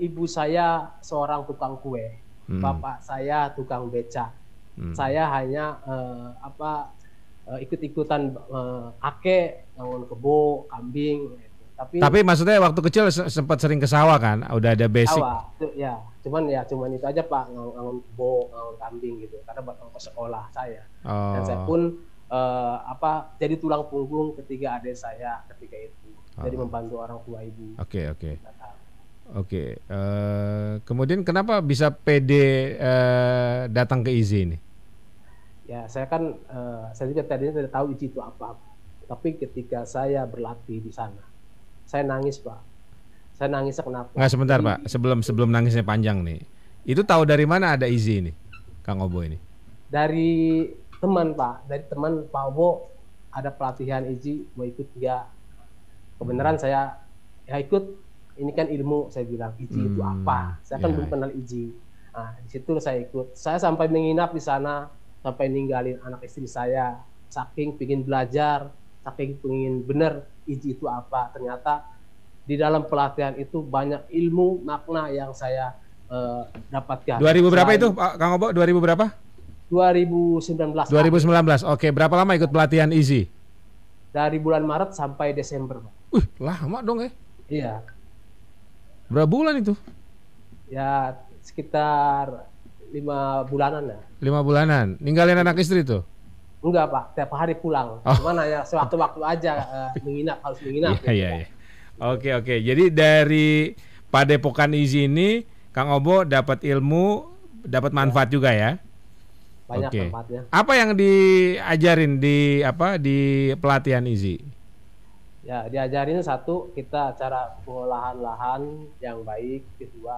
Ibu saya seorang tukang kue, bapak saya tukang beca. Saya hanya ikut-ikutan kakek bangun kebo, kambing. Gitu. Tapi maksudnya waktu kecil sempat sering ke sawah kan? Udah ada basic. Sawah, ya. Cuman itu aja Pak, bangun kebo, bangun kambing gitu. Karena buat ongkos sekolah saya. Dan saya pun jadi tulang punggung ketiga adik saya ketika itu. Jadi membantu orang tua ibu. Oke. Kemudian kenapa bisa pede datang ke IZI ini? Ya, saya juga tadinya tidak tahu IZI itu apa. Tapi ketika saya berlatih di sana, saya nangis Pak. Saya nangis kenapa? Nggak, sebentar Pak. Sebelum nangisnya panjang nih. Itu tahu dari mana ada IZI ini, Kang Obo ini? Dari teman Pak. Dari teman Pak Obo ada pelatihan IZI, mau ikut dia. Kebenaran saya ikut. Ini kan ilmu, saya bilang IZI itu apa? Saya kan belum kenal IZI. Nah, di situ saya ikut. Saya sampai menginap di sana, sampai ninggalin anak istri saya. Saking pingin belajar, saking pingin bener IZI itu apa. Ternyata di dalam pelatihan itu banyak ilmu, makna yang saya dapatkan. 2000 berapa itu, Kang Obo? 2000 berapa? 2019. 2019. Oke, berapa lama ikut pelatihan IZI? Dari bulan Maret sampai Desember, Pak. Lama dong ya? Iya. Berapa bulan itu? Ya sekitar 5 bulanan ya. 5 bulanan. Ninggalin anak istri tuh? Enggak Pak, tiap hari pulang. Cuman hanya sewaktu-waktu aja harus menginap. Iya. Oke. Jadi dari Padepokan IZI ini Kang Obo dapat ilmu, dapat manfaat juga ya? Banyak manfaatnya. Apa yang diajarin di pelatihan IZI? Ya, diajarin satu, kita cara pengolahan lahan yang baik, kedua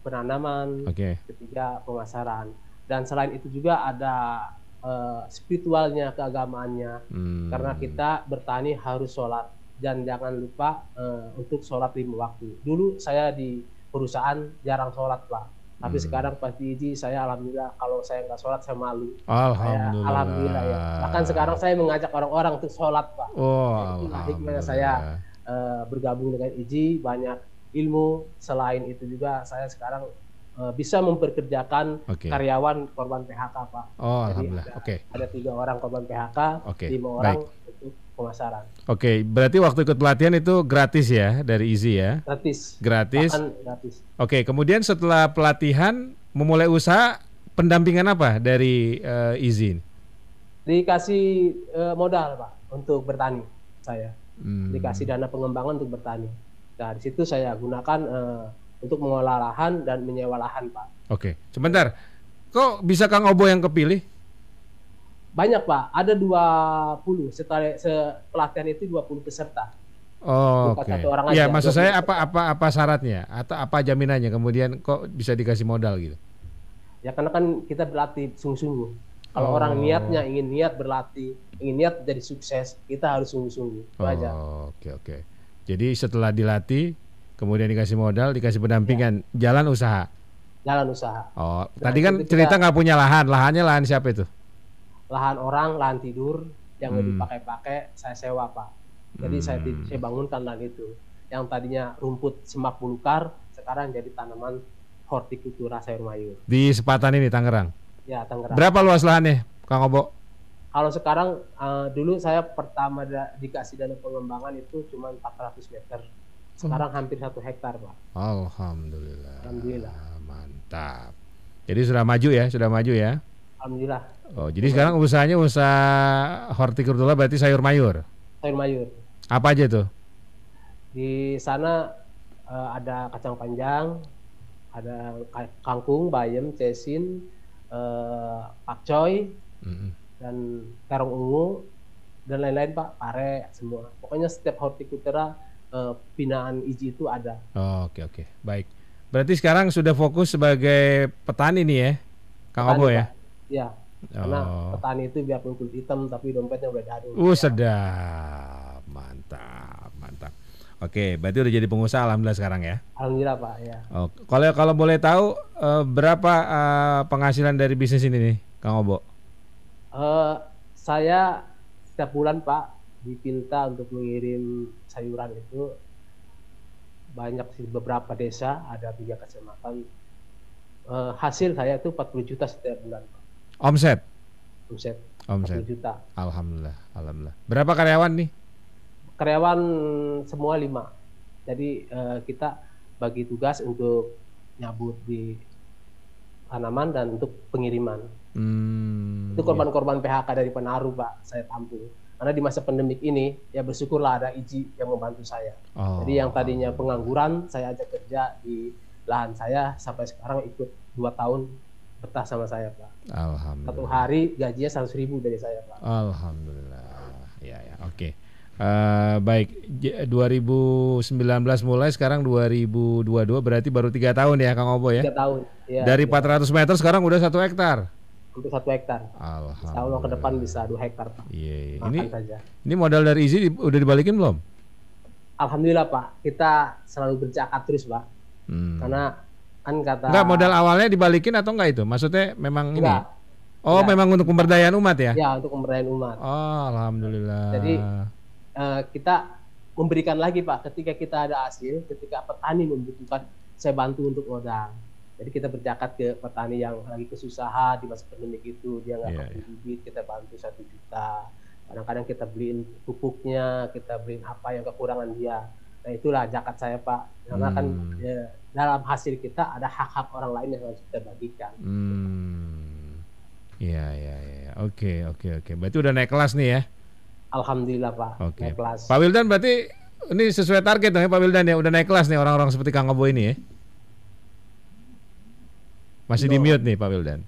penanaman, ketiga pemasaran, dan selain itu juga ada spiritualnya, keagamaannya, karena kita bertani harus sholat dan jangan lupa untuk sholat 5 waktu. Dulu saya di perusahaan jarang sholat Pak, tapi sekarang pas di IZI saya alhamdulillah, kalau saya nggak sholat saya malu. Alhamdulillah ya. Bahkan sekarang saya mengajak orang-orang untuk sholat Pak. Itulah hikmahnya saya bergabung dengan IZI, banyak ilmu. Selain itu juga saya sekarang bisa memperkerjakan karyawan korban PHK Pak. Jadi ada 3 orang korban PHK, 5 orang untuk pemasaran. Berarti waktu ikut pelatihan itu gratis ya dari IZI ya? Gratis. Oke, kemudian setelah pelatihan memulai usaha, pendampingan apa dari IZI? Dikasih modal Pak untuk bertani saya. Dikasih dana pengembangan untuk bertani. Nah, di situ saya gunakan untuk mengolah lahan dan menyewa lahan Pak. Sebentar. Kok bisa Kang Obo yang kepilih? Banyak Pak, ada 20. Setelah pelatihan itu 20 peserta. Iya, maksud saya apa syaratnya atau apa jaminannya kemudian kok bisa dikasih modal gitu? Ya karena kan kita berlatih sungguh-sungguh. Kalau orang niatnya ingin berlatih, ingin niat jadi sukses, kita harus sungguh-sungguh. Itu aja. Oke. Jadi setelah dilatih, kemudian dikasih modal, dikasih pendampingan, jalan usaha. Tadi kan cerita nggak punya lahannya lahan siapa itu? Lahan orang, lahan tidur yang nggak dipakai-pakai, saya sewa Pak. Jadi saya bangunkan lahan itu. Yang tadinya rumput semak belukar, sekarang jadi tanaman hortikultura sayur mayur. Di Sepatan ini, Tangerang? Ya, Tangerang. Berapa luas lahannya, Kang Obo? Kalau sekarang, dulu saya pertama dikasih dana pengembangan itu cuma 400 meter. Sekarang hampir 1 hektar Pak. Alhamdulillah. Mantap. Jadi sudah maju ya? Alhamdulillah. Jadi sekarang usahanya usaha hortikultura berarti sayur mayur? Sayur mayur. Apa aja tuh? Di sana ada kacang panjang, ada kangkung, bayam, cesin, pakcoy, dan terong ungu, dan lain-lain Pak, pare, semua. Pokoknya setiap hortikultura binaan IZI itu ada. Oke. Baik. Berarti sekarang sudah fokus sebagai petani nih ya, Kang Obo ya? Iya. Karena petani itu biarpun kulit hitam tapi dompetnya udah darul. Sedap. Mantap. Oke, berarti udah jadi pengusaha alhamdulillah sekarang ya? Alhamdulillah Pak, ya. Kalau boleh tahu berapa penghasilan dari bisnis ini nih, Kang Obo? Saya setiap bulan Pak dipinta untuk mengirim sayuran itu banyak sih, beberapa desa, ada 3 kecamatan. Hasil saya itu 40 juta setiap bulan, Pak. Omset. Omset. Omset. 40 juta. Alhamdulillah, alhamdulillah. Berapa karyawan nih? Karyawan semua 5. Jadi kita bagi tugas untuk nyabut di tanaman dan untuk pengiriman. Itu korban-korban PHK dari penaruh, Pak, saya tampung. Karena di masa pandemik ini, ya bersyukurlah ada IJI yang membantu saya. Jadi yang tadinya pengangguran, saya ajak kerja di lahan saya, sampai sekarang ikut 2 tahun betah sama saya, Pak. Alhamdulillah. Satu hari gajinya 100.000 dari saya, Pak. Alhamdulillah. Ya, oke. Baik, 2019 mulai, sekarang 2022, berarti baru 3 tahun ya Kang Obo ya? 3 tahun. Ya, dari 400 meter sekarang udah 1 hektar. Untuk 1 hektar. Alhamdulillah. Insya Allah ke depan bisa 2 hektar, Pak. Iya. Makan saja. Ini modal dari IZI udah dibalikin belum? Alhamdulillah, Pak. Kita selalu berzakat terus, Pak. Karena kan kata. Enggak, modal awalnya dibalikin atau enggak itu? Maksudnya memang enggak. Ini? Oh, enggak. Memang untuk pemberdayaan umat ya? Ya, untuk pemberdayaan umat. Oh, alhamdulillah. Jadi kita memberikan lagi, Pak. Ketika kita ada hasil, ketika petani membutuhkan, saya bantu untuk modal. Jadi kita berzakat ke petani yang lagi kesusahan di masa pandemi itu, dia nggak punya bibit, kita bantu 1 juta. Kadang-kadang kita beliin pupuknya, kita beliin apa yang kekurangan dia. Nah itulah zakat saya, Pak. Karena kan ya, dalam hasil kita ada hak-hak orang lain yang harus kita bagikan. Iya. Oke. Berarti udah naik kelas nih ya? Alhamdulillah, Pak. Oke. Naik kelas. Pak Wildan berarti ini sesuai target dong ya Pak Wildan ya? Udah naik kelas nih orang-orang seperti Kang Obo ini ya? Masih di mute nih Pak Wildan.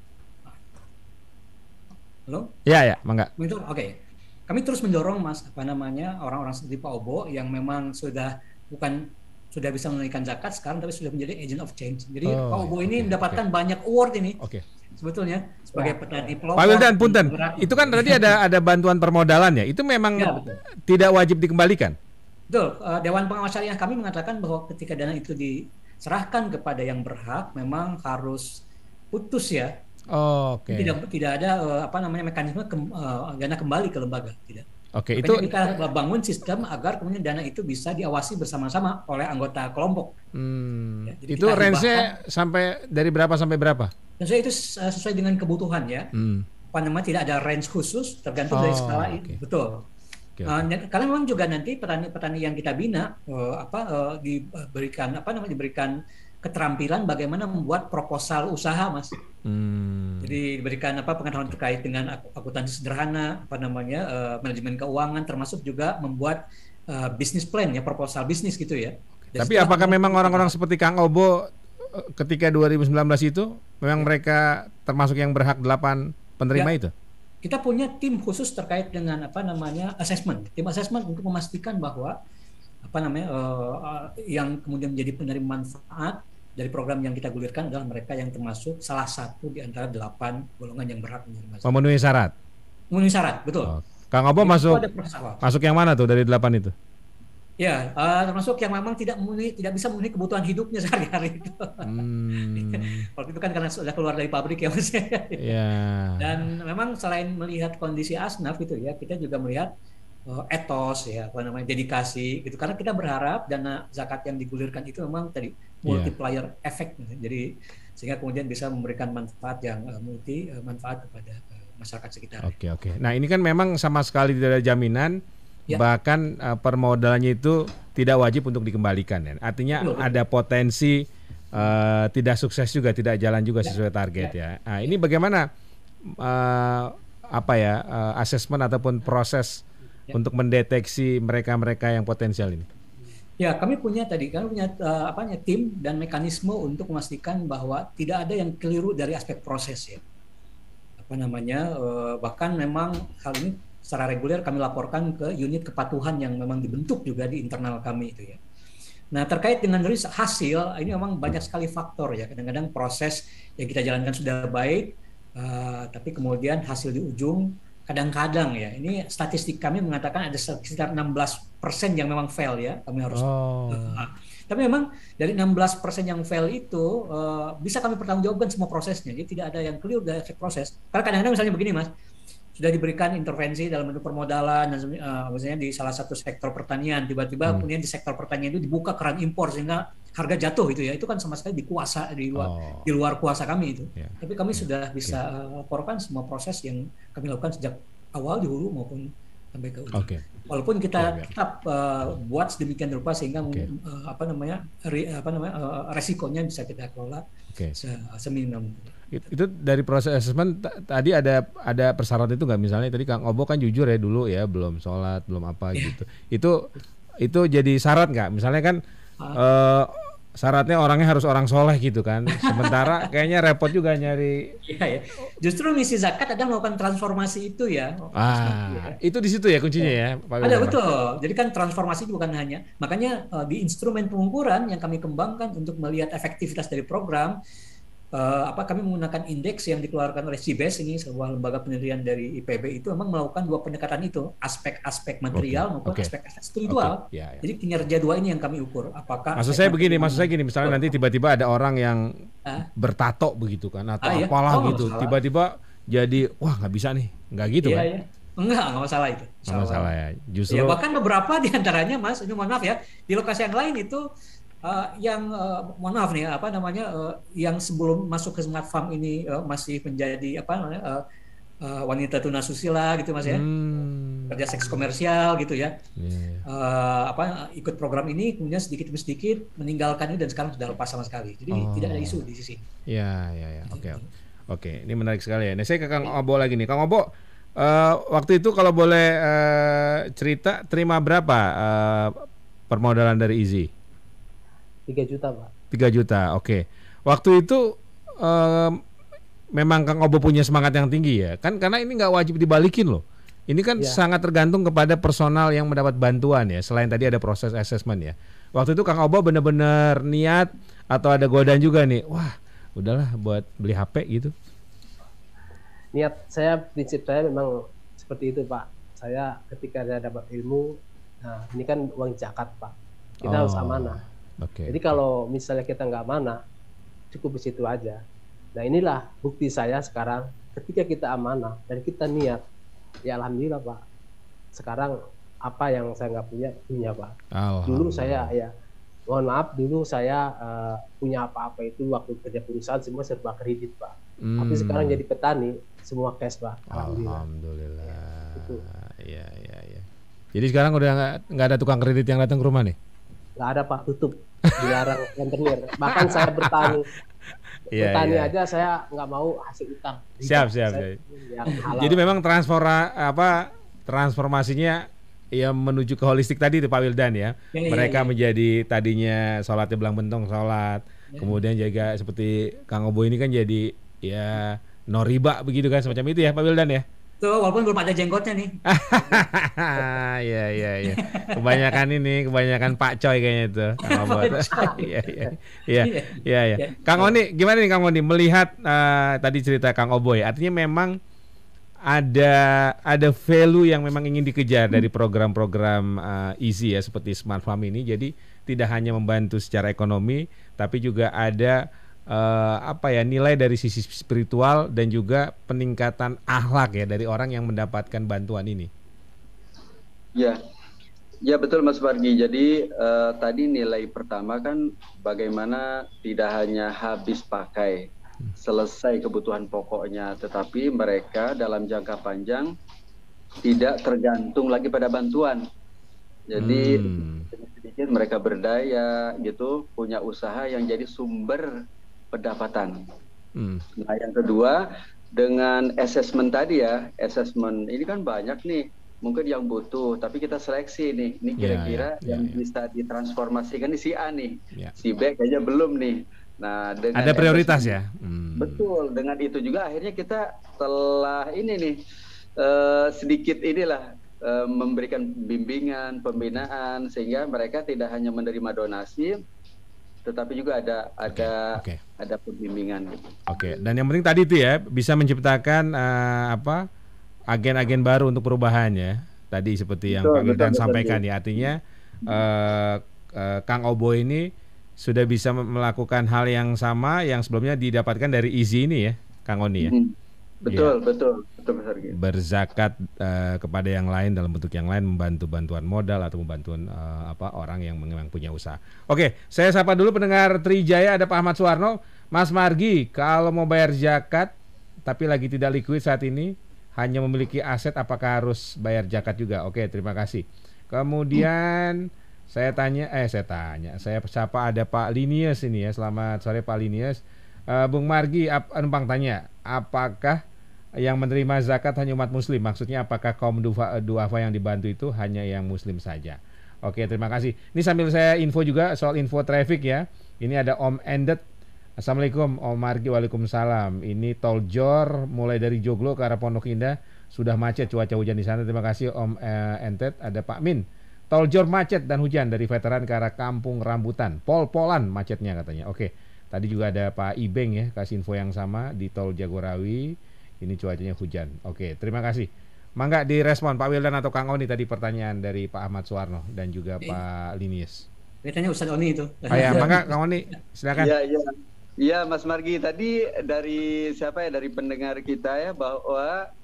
Halo? Ya, mangga. Oke. Kami terus mendorong orang-orang seperti Pak Obo yang memang sudah bisa menunaikan zakat sekarang, tapi sudah menjadi agent of change. Jadi Pak Obo ini mendapatkan banyak award ini. Sebetulnya sebagai petani pelopor. Pak Wildan, punten. Itu kan tadi ada bantuan permodalan ya. Itu memang tidak wajib dikembalikan. Betul. Dewan Pengawas Syariah kami mengatakan bahwa ketika dana itu diserahkan kepada yang berhak, memang harus putus ya. Tidak ada mekanisme dana kembali ke lembaga, tidak. Itu kita bangun sistem agar kemudian dana itu bisa diawasi bersama-sama oleh anggota kelompok. Ya, itu range-nya sampai dari berapa sampai berapa? Tentu itu sesuai dengan kebutuhan ya. Tidak ada range khusus, tergantung dari skala itu. Betul. Karena memang juga nanti petani-petani yang kita bina diberikan keterampilan bagaimana membuat proposal usaha, Mas. Jadi diberikan pengetahuan terkait dengan akuntansi sederhana, manajemen keuangan, termasuk juga membuat bisnis plan ya, proposal bisnis gitu ya. Tapi apakah memang orang-orang seperti Kang Obo ketika 2019 itu memang mereka termasuk yang berhak 8 penerima itu? Kita punya tim khusus terkait dengan assessment, tim assessment untuk memastikan bahwa yang kemudian menjadi penerima manfaat dari program yang kita gulirkan adalah mereka yang termasuk salah satu di antara 8 golongan yang berhak menerima. Memenuhi syarat. Memenuhi syarat, betul. Kang Obo masuk yang mana tuh dari 8 itu? Ya, termasuk yang memang tidak bisa memenuhi kebutuhan hidupnya sehari-hari itu. Waktu itu kan karena sudah keluar dari pabrik ya, Mas. Dan memang selain melihat kondisi asnaf gitu ya, kita juga melihat etos ya, dedikasi gitu. Karena kita berharap dana zakat yang digulirkan itu memang tadi multiplier effect, jadi sehingga kemudian bisa memberikan manfaat yang multi manfaat kepada masyarakat sekitar. Oke. Nah ini kan memang sama sekali tidak ada jaminan, bahkan permodalannya itu tidak wajib untuk dikembalikan ya. Artinya ada potensi tidak sukses juga, tidak jalan juga sesuai target ya. Nah ini bagaimana asesmen ataupun proses untuk mendeteksi mereka-mereka yang potensial ini? Ya, kami punya tim dan mekanisme untuk memastikan bahwa tidak ada yang keliru dari aspek proses ya. Bahkan memang hal ini secara reguler kami laporkan ke unit kepatuhan yang memang dibentuk juga di internal kami itu ya. Nah, terkait dengan hasil ini memang banyak sekali faktor ya. Kadang-kadang proses yang kita jalankan sudah baik, tapi kemudian hasil di ujung kadang-kadang ya, ini statistik kami mengatakan ada sekitar 16% yang memang fail ya, kami harus. Tapi memang dari 16% yang fail itu bisa kami pertanggungjawabkan semua prosesnya, jadi tidak ada yang keliru dari proses. Karena kadang-kadang misalnya begini Mas, sudah diberikan intervensi dalam bentuk permodalan dan misalnya di salah satu sektor pertanian, tiba-tiba kemudian di sektor pertanian itu dibuka keran impor sehingga harga jatuh itu ya, itu kan sama sekali di luar kuasa kami itu. Tapi kami sudah bisa laporkan semua proses yang kami lakukan sejak awal di hulu maupun sampai ke ujung. Walaupun kita tetap buat sedemikian rupa sehingga resikonya bisa kita kelola seminimal. Itu dari proses asesmen tadi ada persyaratan itu nggak, misalnya tadi Kang Obo kan jujur ya dulu ya, belum sholat belum apa gitu, itu jadi syarat nggak, misalnya kan syaratnya orangnya harus orang soleh gitu kan, sementara kayaknya repot juga nyari. Iya ya, justru misi zakat ada melakukan transformasi itu ya. Itu di situ ya kuncinya ya Pak ada betul, jadi kan transformasi bukan hanya, makanya di instrumen pengukuran yang kami kembangkan untuk melihat efektivitas dari program, kami menggunakan indeks yang dikeluarkan oleh CBES, ini sebuah lembaga penelitian dari IPB, itu memang melakukan dua pendekatan itu, aspek-aspek material maupun aspek-aspek spiritual. Jadi kinerja dua ini yang kami ukur. Apakah maksud saya gini, misalnya nanti tiba-tiba ada orang yang bertato begitu kan, atau apalah gitu, tiba-tiba jadi wah nggak bisa nih, nggak gitu kan? Iya. Nggak masalah itu. Nggak masalah ya. Justru bahkan beberapa diantaranya Mas, ini mohon maaf ya, di lokasi yang lain itu mohon maaf nih, yang sebelum masuk ke Smart Farm ini masih menjadi wanita tunasusila gitu Mas ya, kerja seks komersial gitu ya, ikut program ini kemudian sedikit demi sedikit meninggalkan ini dan sekarang sudah lepas sama sekali, jadi tidak ada isu di sisi. Oke, ini menarik sekali ya. Nah, saya ke Kang Obo lagi nih, Kang Obo, waktu itu kalau boleh cerita terima berapa permodalan dari Easy? 3 juta Pak. 3 juta, oke. Waktu itu memang Kang Obo punya semangat yang tinggi ya, kan karena ini nggak wajib dibalikin loh. Ini kan sangat tergantung kepada personal yang mendapat bantuan ya. Selain tadi ada proses assessment ya. Waktu itu Kang Obo benar-benar niat atau ada godaan juga nih, wah udahlah buat beli HP gitu? Prinsip saya memang seperti itu Pak. Saya ketika saya dapat ilmu, nah ini kan uang zakat Pak, kita harus amanah. Jadi kalau misalnya kita nggak amanah, cukup di situ aja. Nah inilah bukti saya sekarang, ketika kita amanah dan kita niat, ya alhamdulillah Pak. Sekarang apa yang saya nggak punya Pak. Dulu saya mohon maaf, dulu saya punya apa-apa itu waktu kerja perusahaan semua serba kredit Pak. Tapi sekarang jadi petani semua cash Pak. Alhamdulillah. Iya. Jadi sekarang udah nggak ada tukang kredit yang datang ke rumah nih? Nggak ada Pak, tutup, dilarang rentenir. Bahkan saya bertani aja saya nggak mau hasil utang. Siap. Jadi memang transformasinya ya menuju ke holistik tadi itu Pak Wildan ya. Mereka menjadi tadinya sholatnya belang bentong sholat, kemudian juga seperti Kang Obo ini kan jadi ya no riba begitu kan, semacam itu ya Pak Wildan ya. Tuh, walaupun belum ada jenggotnya nih. Iya. Kebanyakan Pak Coy kayaknya itu. Iya. Kang Oni, gimana nih Kang Oni melihat tadi cerita Kang Obo ya? Artinya memang ada value yang memang ingin dikejar dari program-program Easy ya, seperti Smart Farm ini. Jadi tidak hanya membantu secara ekonomi, tapi juga ada nilai dari sisi spiritual dan juga peningkatan akhlak ya dari orang yang mendapatkan bantuan ini. Ya betul Mas Margi. Jadi tadi nilai pertama kan bagaimana tidak hanya habis pakai, selesai kebutuhan pokoknya, tetapi mereka dalam jangka panjang tidak tergantung lagi pada bantuan. Jadi sedikit mereka berdaya gitu, punya usaha yang jadi sumber pendapatan. Nah yang kedua, dengan assessment tadi ya, assessment ini kan banyak nih mungkin yang butuh, tapi kita seleksi nih, ini kira-kira yang bisa ditransformasikan nih si A nih, si B kayaknya belum nih. Nah dengan ada prioritas ya. Betul, dengan itu juga akhirnya kita telah ini nih sedikit memberikan bimbingan, pembinaan, sehingga mereka tidak hanya menerima donasi, tetapi juga ada pembimbingan gitu. Dan yang penting tadi itu ya, bisa menciptakan agen-agen baru untuk perubahan ya. Tadi seperti yang Pak Wildan sampaikan ya, artinya Kang Obo ini sudah bisa melakukan hal yang sama yang sebelumnya didapatkan dari Easy ini ya, Kang Oni ya. Betul, betul Mas Argi. Berzakat kepada yang lain dalam bentuk yang lain, membantu bantuan modal atau membantuan orang yang memang punya usaha. Oke, saya sapa dulu pendengar Trijaya, ada Pak Ahmad Suwarno. Mas Margi, kalau mau bayar zakat tapi lagi tidak likuid saat ini, hanya memiliki aset, apakah harus bayar zakat juga? Oke, terima kasih. Kemudian saya sapa ada Pak Linius ini ya. Selamat sore Pak Linius. Bung Margi, numpang tanya, apakah yang menerima zakat hanya umat muslim? Maksudnya apakah kaum duafa yang dibantu itu hanya yang muslim saja? Oke, terima kasih. Ini sambil saya info juga soal info traffic ya. Ini ada Om Endet. Assalamualaikum Om Margi. Waalaikumsalam. Ini tol Jor mulai dari Joglo ke arah Pondok Indah sudah macet, cuaca hujan di sana. Terima kasih Om Endet. Ada Pak Min. Tol Jor macet dan hujan dari veteran ke arah Kampung Rambutan. Pol-polan macetnya katanya. Oke. Tadi juga ada Pak Ibeng ya, kasih info yang sama di tol Jagorawi. Ini cuacanya hujan. Oke, terima kasih. Mangga direspon Pak Wildan atau Kang Oni tadi pertanyaan dari Pak Ahmad Suwarno dan juga Pak Linius. Kelihatannya Ustaz Oni itu. Oh ya, mangga Kang Oni, silakan. Iya, Mas Margi, tadi dari siapa ya, dari pendengar kita ya, bahwa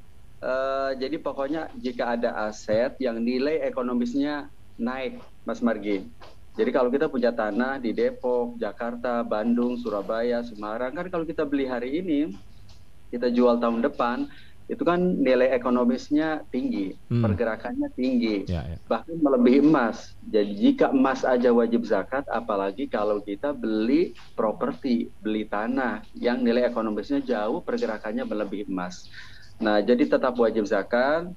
jadi pokoknya jika ada aset yang nilai ekonomisnya naik, Mas Margi. Jadi kalau kita punya tanah di Depok, Jakarta, Bandung, Surabaya, Semarang, kan kalau kita beli hari ini, kita jual tahun depan, itu kan nilai ekonomisnya tinggi, pergerakannya tinggi, bahkan melebihi emas. Jadi jika emas aja wajib zakat, apalagi kalau kita beli properti, beli tanah yang nilai ekonomisnya jauh, pergerakannya melebihi emas. Nah, jadi tetap wajib zakat,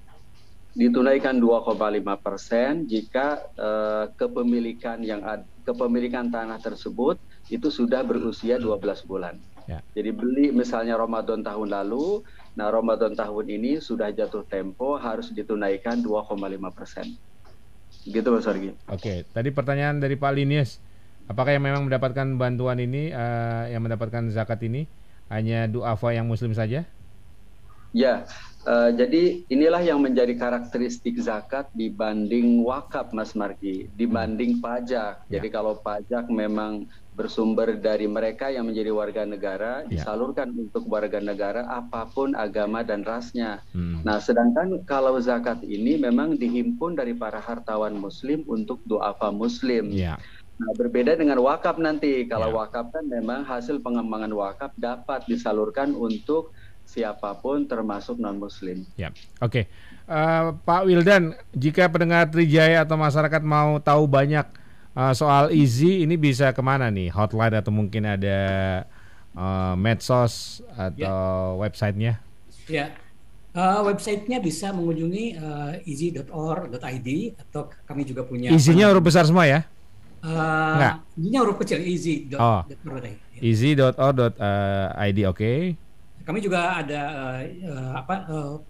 ditunaikan 2,5% jika kepemilikan tanah tersebut itu sudah berusia 12 bulan. Jadi beli misalnya Ramadan tahun lalu, nah Ramadan tahun ini sudah jatuh tempo, harus ditunaikan 2,5%. Gitu Mas Argi. Oke, tadi pertanyaan dari Pak Linius, apakah yang memang mendapatkan bantuan ini, yang mendapatkan zakat ini hanya duafa yang muslim saja? Ya, jadi inilah yang menjadi karakteristik zakat dibanding wakaf Mas Margi, dibanding pajak. Jadi kalau pajak memang bersumber dari mereka yang menjadi warga negara, disalurkan untuk warga negara apapun agama dan rasnya. Nah, sedangkan kalau zakat ini memang dihimpun dari para hartawan muslim untuk duafa muslim. Nah, berbeda dengan wakaf nanti. Kalau wakaf kan memang hasil pengembangan wakaf dapat disalurkan untuk siapapun termasuk non-muslim. Oke. Pak Wildan, jika pendengar Trijaya atau masyarakat mau tahu banyak soal Easy, ini bisa kemana nih? Hotline atau mungkin ada medsos atau websitenya? Websitenya bisa mengunjungi easy.or.id atau kami juga punya. Easy-nya huruf besar semua ya? Enggak. Easy-nya huruf kecil, easy.or.id. Easy.or.id, oke. Kami juga ada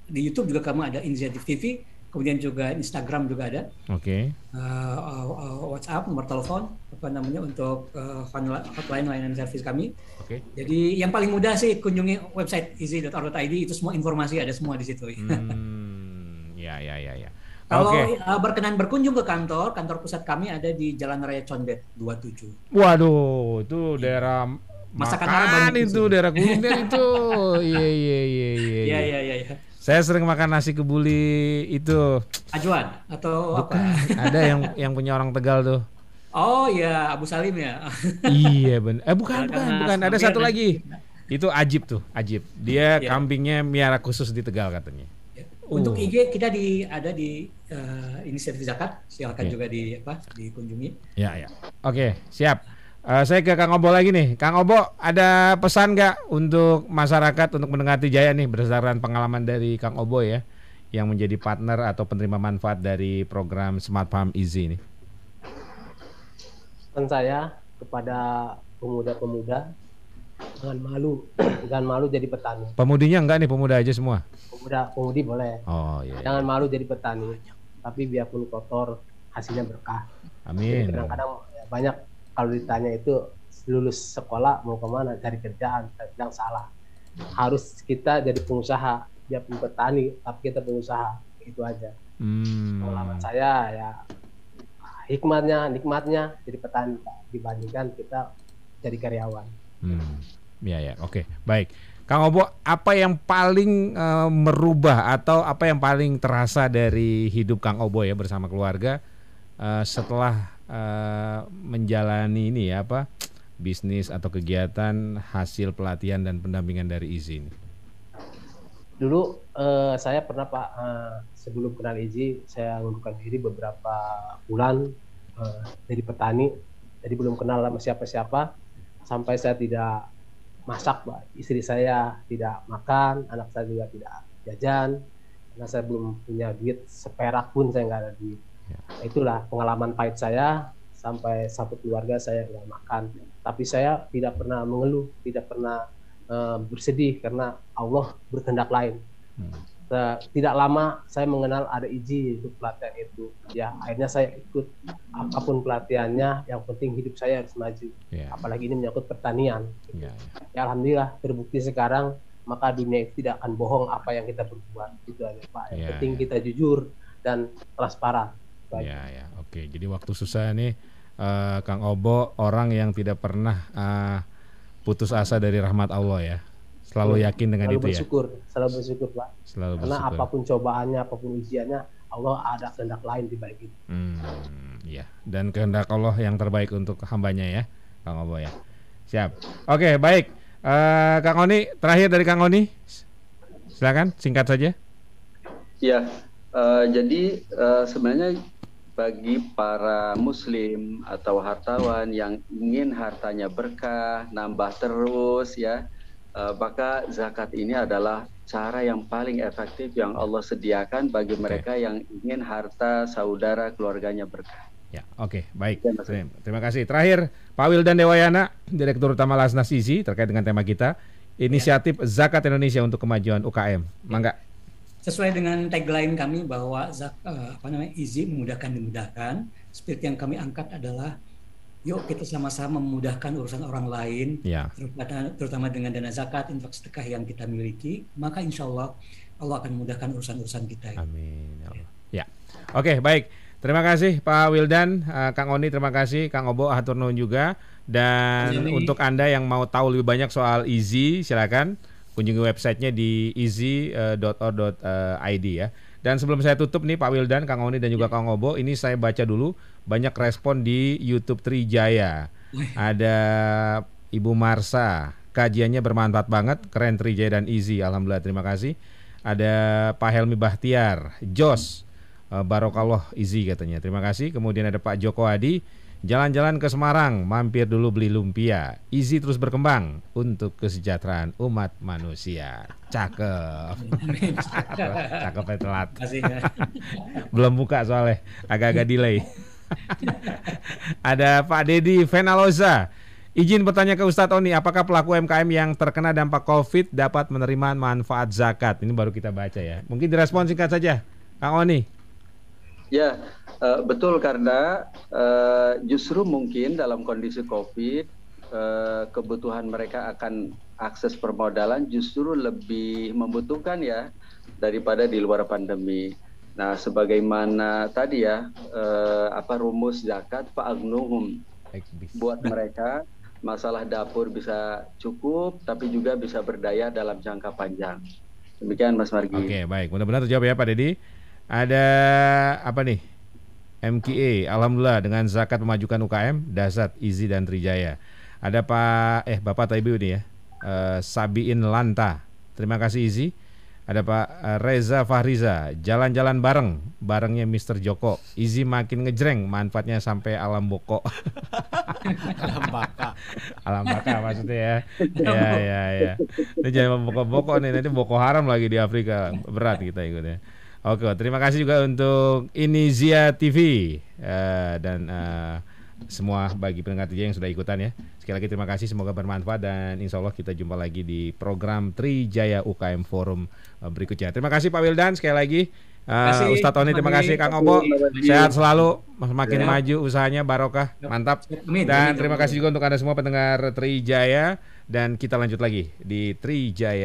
di YouTube juga kami ada Inisiatif TV, kemudian juga Instagram juga ada. Oke. WhatsApp, nomor telepon untuk hotline layanan servis kami. Oke. Jadi yang paling mudah sih kunjungi website easy.or.id, itu semua informasi ada semua di situ. Ya. Kalau berkenan berkunjung ke kantor pusat kami ada di Jalan Raya Condet 27. Waduh, itu daerah makan itu, daerah kuliner itu. Iya. Saya sering makan nasi kebuli itu. Ajuan atau bukan, apa? Ada yang punya orang Tegal tuh. Oh iya, Abu Salim ya. Iya benar. Bukan. Ada satu lagi. Itu Ajib tuh, Ajib. Dia kambingnya miara khusus di Tegal katanya. Untuk IG kita ada di Inisiatif Zakat, silakan juga dikunjungi. Ya. Oke, siap. Saya ke Kang Obo lagi nih. Kang Obo, ada pesan nggak untuk masyarakat, untuk mendengar Trijaya nih berdasarkan pengalaman dari Kang Obo ya, yang menjadi partner atau penerima manfaat dari program Smart Farm Easy ini? Pesan saya kepada pemuda-pemuda, jangan malu jadi petani. Pemudinya enggak nih, pemuda aja semua? Pemudi boleh. Oh iya. Jangan malu jadi petani, tapi biarpun kotor hasilnya berkah. Amin. Jadi kadang-kadang banyak kalau ditanya itu lulus sekolah mau kemana, cari kerjaan, saya bilang salah. Harus kita jadi pengusaha, biarpun petani tapi kita pengusaha, itu aja. Pengalaman saya ya, nikmatnya jadi petani dibandingkan kita jadi karyawan. Ya, oke, baik. Kang Obo, apa yang paling merubah atau apa yang paling terasa dari hidup Kang Obo ya bersama keluarga setelah menjalani ini ya apa bisnis atau kegiatan hasil pelatihan dan pendampingan dari izin? Dulu saya pernah Pak, sebelum kenal IZI, saya mengundurkan diri beberapa bulan dari petani, jadi belum kenal sama siapa-siapa, sampai saya tidak masak Pak, istri saya tidak makan, anak saya juga tidak jajan, karena saya belum punya duit seperak pun, saya nggak ada duit. Itulah pengalaman pahit saya, sampai satu keluarga saya nggak makan. Tapi saya tidak pernah mengeluh, tidak pernah bersedih karena Allah berkehendak lain. Tidak lama saya mengenal ada IZI untuk pelatihan itu. Ya akhirnya saya ikut apapun pelatihannya, yang penting hidup saya harus maju. Apalagi ini menyangkut pertanian. Ya alhamdulillah terbukti sekarang, maka dunia itu tidak akan bohong apa yang kita berbuat. Itu aja Pak. Yang penting kita jujur dan transparan. Oke. Jadi waktu susah nih Kang Obo orang yang tidak pernah putus asa dari rahmat Allah ya. Selalu yakin dengan itu ya. Selalu bersyukur Pak. Karena apapun cobaannya, apapun ujiannya, Allah ada kehendak lain di balik itu. Iya. Dan kehendak Allah yang terbaik untuk hambanya ya, Kang Obo ya. Siap. Oke, baik. Kang Oni, terakhir dari Kang Oni. Silakan singkat saja. Ya. Jadi sebenarnya bagi para muslim atau hartawan yang ingin hartanya berkah, nambah terus ya, maka zakat ini adalah cara yang paling efektif yang Allah sediakan bagi mereka yang ingin harta saudara keluarganya berkah. Ya, oke, baik. Terima kasih. Terakhir, Pak Wildan Dewayana, Direktur Utama Lasnas IZI, terkait dengan tema kita, inisiatif Zakat Indonesia untuk Kemajuan UKM. Mangga. Sesuai dengan tagline kami bahwa IZI dimudahkan. Spirit yang kami angkat adalah yuk kita sama-sama memudahkan urusan orang lain, terutama dengan dana zakat, infak sedekah yang kita miliki, maka insya Allah Allah akan memudahkan urusan-urusan kita. Amin. Ya, oke, baik. Terima kasih Pak Wildan, Kang Oni, terima kasih, Kang Obo, hatur nuhun juga. Dan untuk Anda yang mau tahu lebih banyak soal IZI, silakan kunjungi websitenya di easy.or.id ya. Dan sebelum saya tutup nih Pak Wildan, Kang Oni dan juga Kang Obo, ini saya baca dulu banyak respon di YouTube Trijaya. Ada Ibu Marsa, kajiannya bermanfaat banget, keren Trijaya dan IZI, alhamdulillah terima kasih. Ada Pak Helmi Bahtiar, Jos, Barokallah IZI katanya, terima kasih. Kemudian ada Pak Joko Adi, jalan-jalan ke Semarang, mampir dulu beli lumpia. IZI terus berkembang untuk kesejahteraan umat manusia. Cakep. Cakep ya telat. Belum buka soalnya, agak-agak delay. Ada Pak Dedi Venaloza. Izin bertanya ke Ustadz Oni, apakah pelaku UMKM yang terkena dampak COVID dapat menerima manfaat zakat? Ini baru kita baca ya. Mungkin direspon singkat saja, Kang Oni. Ya, betul, karena justru mungkin dalam kondisi COVID kebutuhan mereka akan akses permodalan justru lebih membutuhkan ya daripada di luar pandemi. Nah, sebagaimana tadi ya rumus zakat fa'agnuhum, buat mereka masalah dapur bisa cukup tapi juga bisa berdaya dalam jangka panjang. Demikian Mas Margi. Oke, baik. Mudah-mudahan terjawab ya Pak Dedi. Ada apa nih? MKA, alhamdulillah dengan zakat memajukan UKM, Dasat, IZI dan Trijaya. Ada Bapak Taibu nih ya, Sabiin Lanta, terima kasih IZI. Ada Pak Reza Fahriza, jalan-jalan barengnya Mr. Joko. IZI makin ngejreng, manfaatnya sampai alam boko. Alam baka maksudnya ya. Ya. Ini jangan boko-boko nih, nanti Boko Haram lagi di Afrika, berat kita ikutnya. Oke, terima kasih juga untuk Inizia TV dan semua bagi pendengar Trijaya yang sudah ikutan ya. Sekali lagi terima kasih, semoga bermanfaat dan insya Allah kita jumpa lagi di program Trijaya UKM Forum berikutnya. Terima kasih Pak Wildan sekali lagi. Ustadz Oni terima kasih, Kang Obo sehat selalu, makin maju usahanya, barokah, mantap. Dan terima kasih juga untuk Anda semua pendengar Trijaya, dan kita lanjut lagi di Trijaya.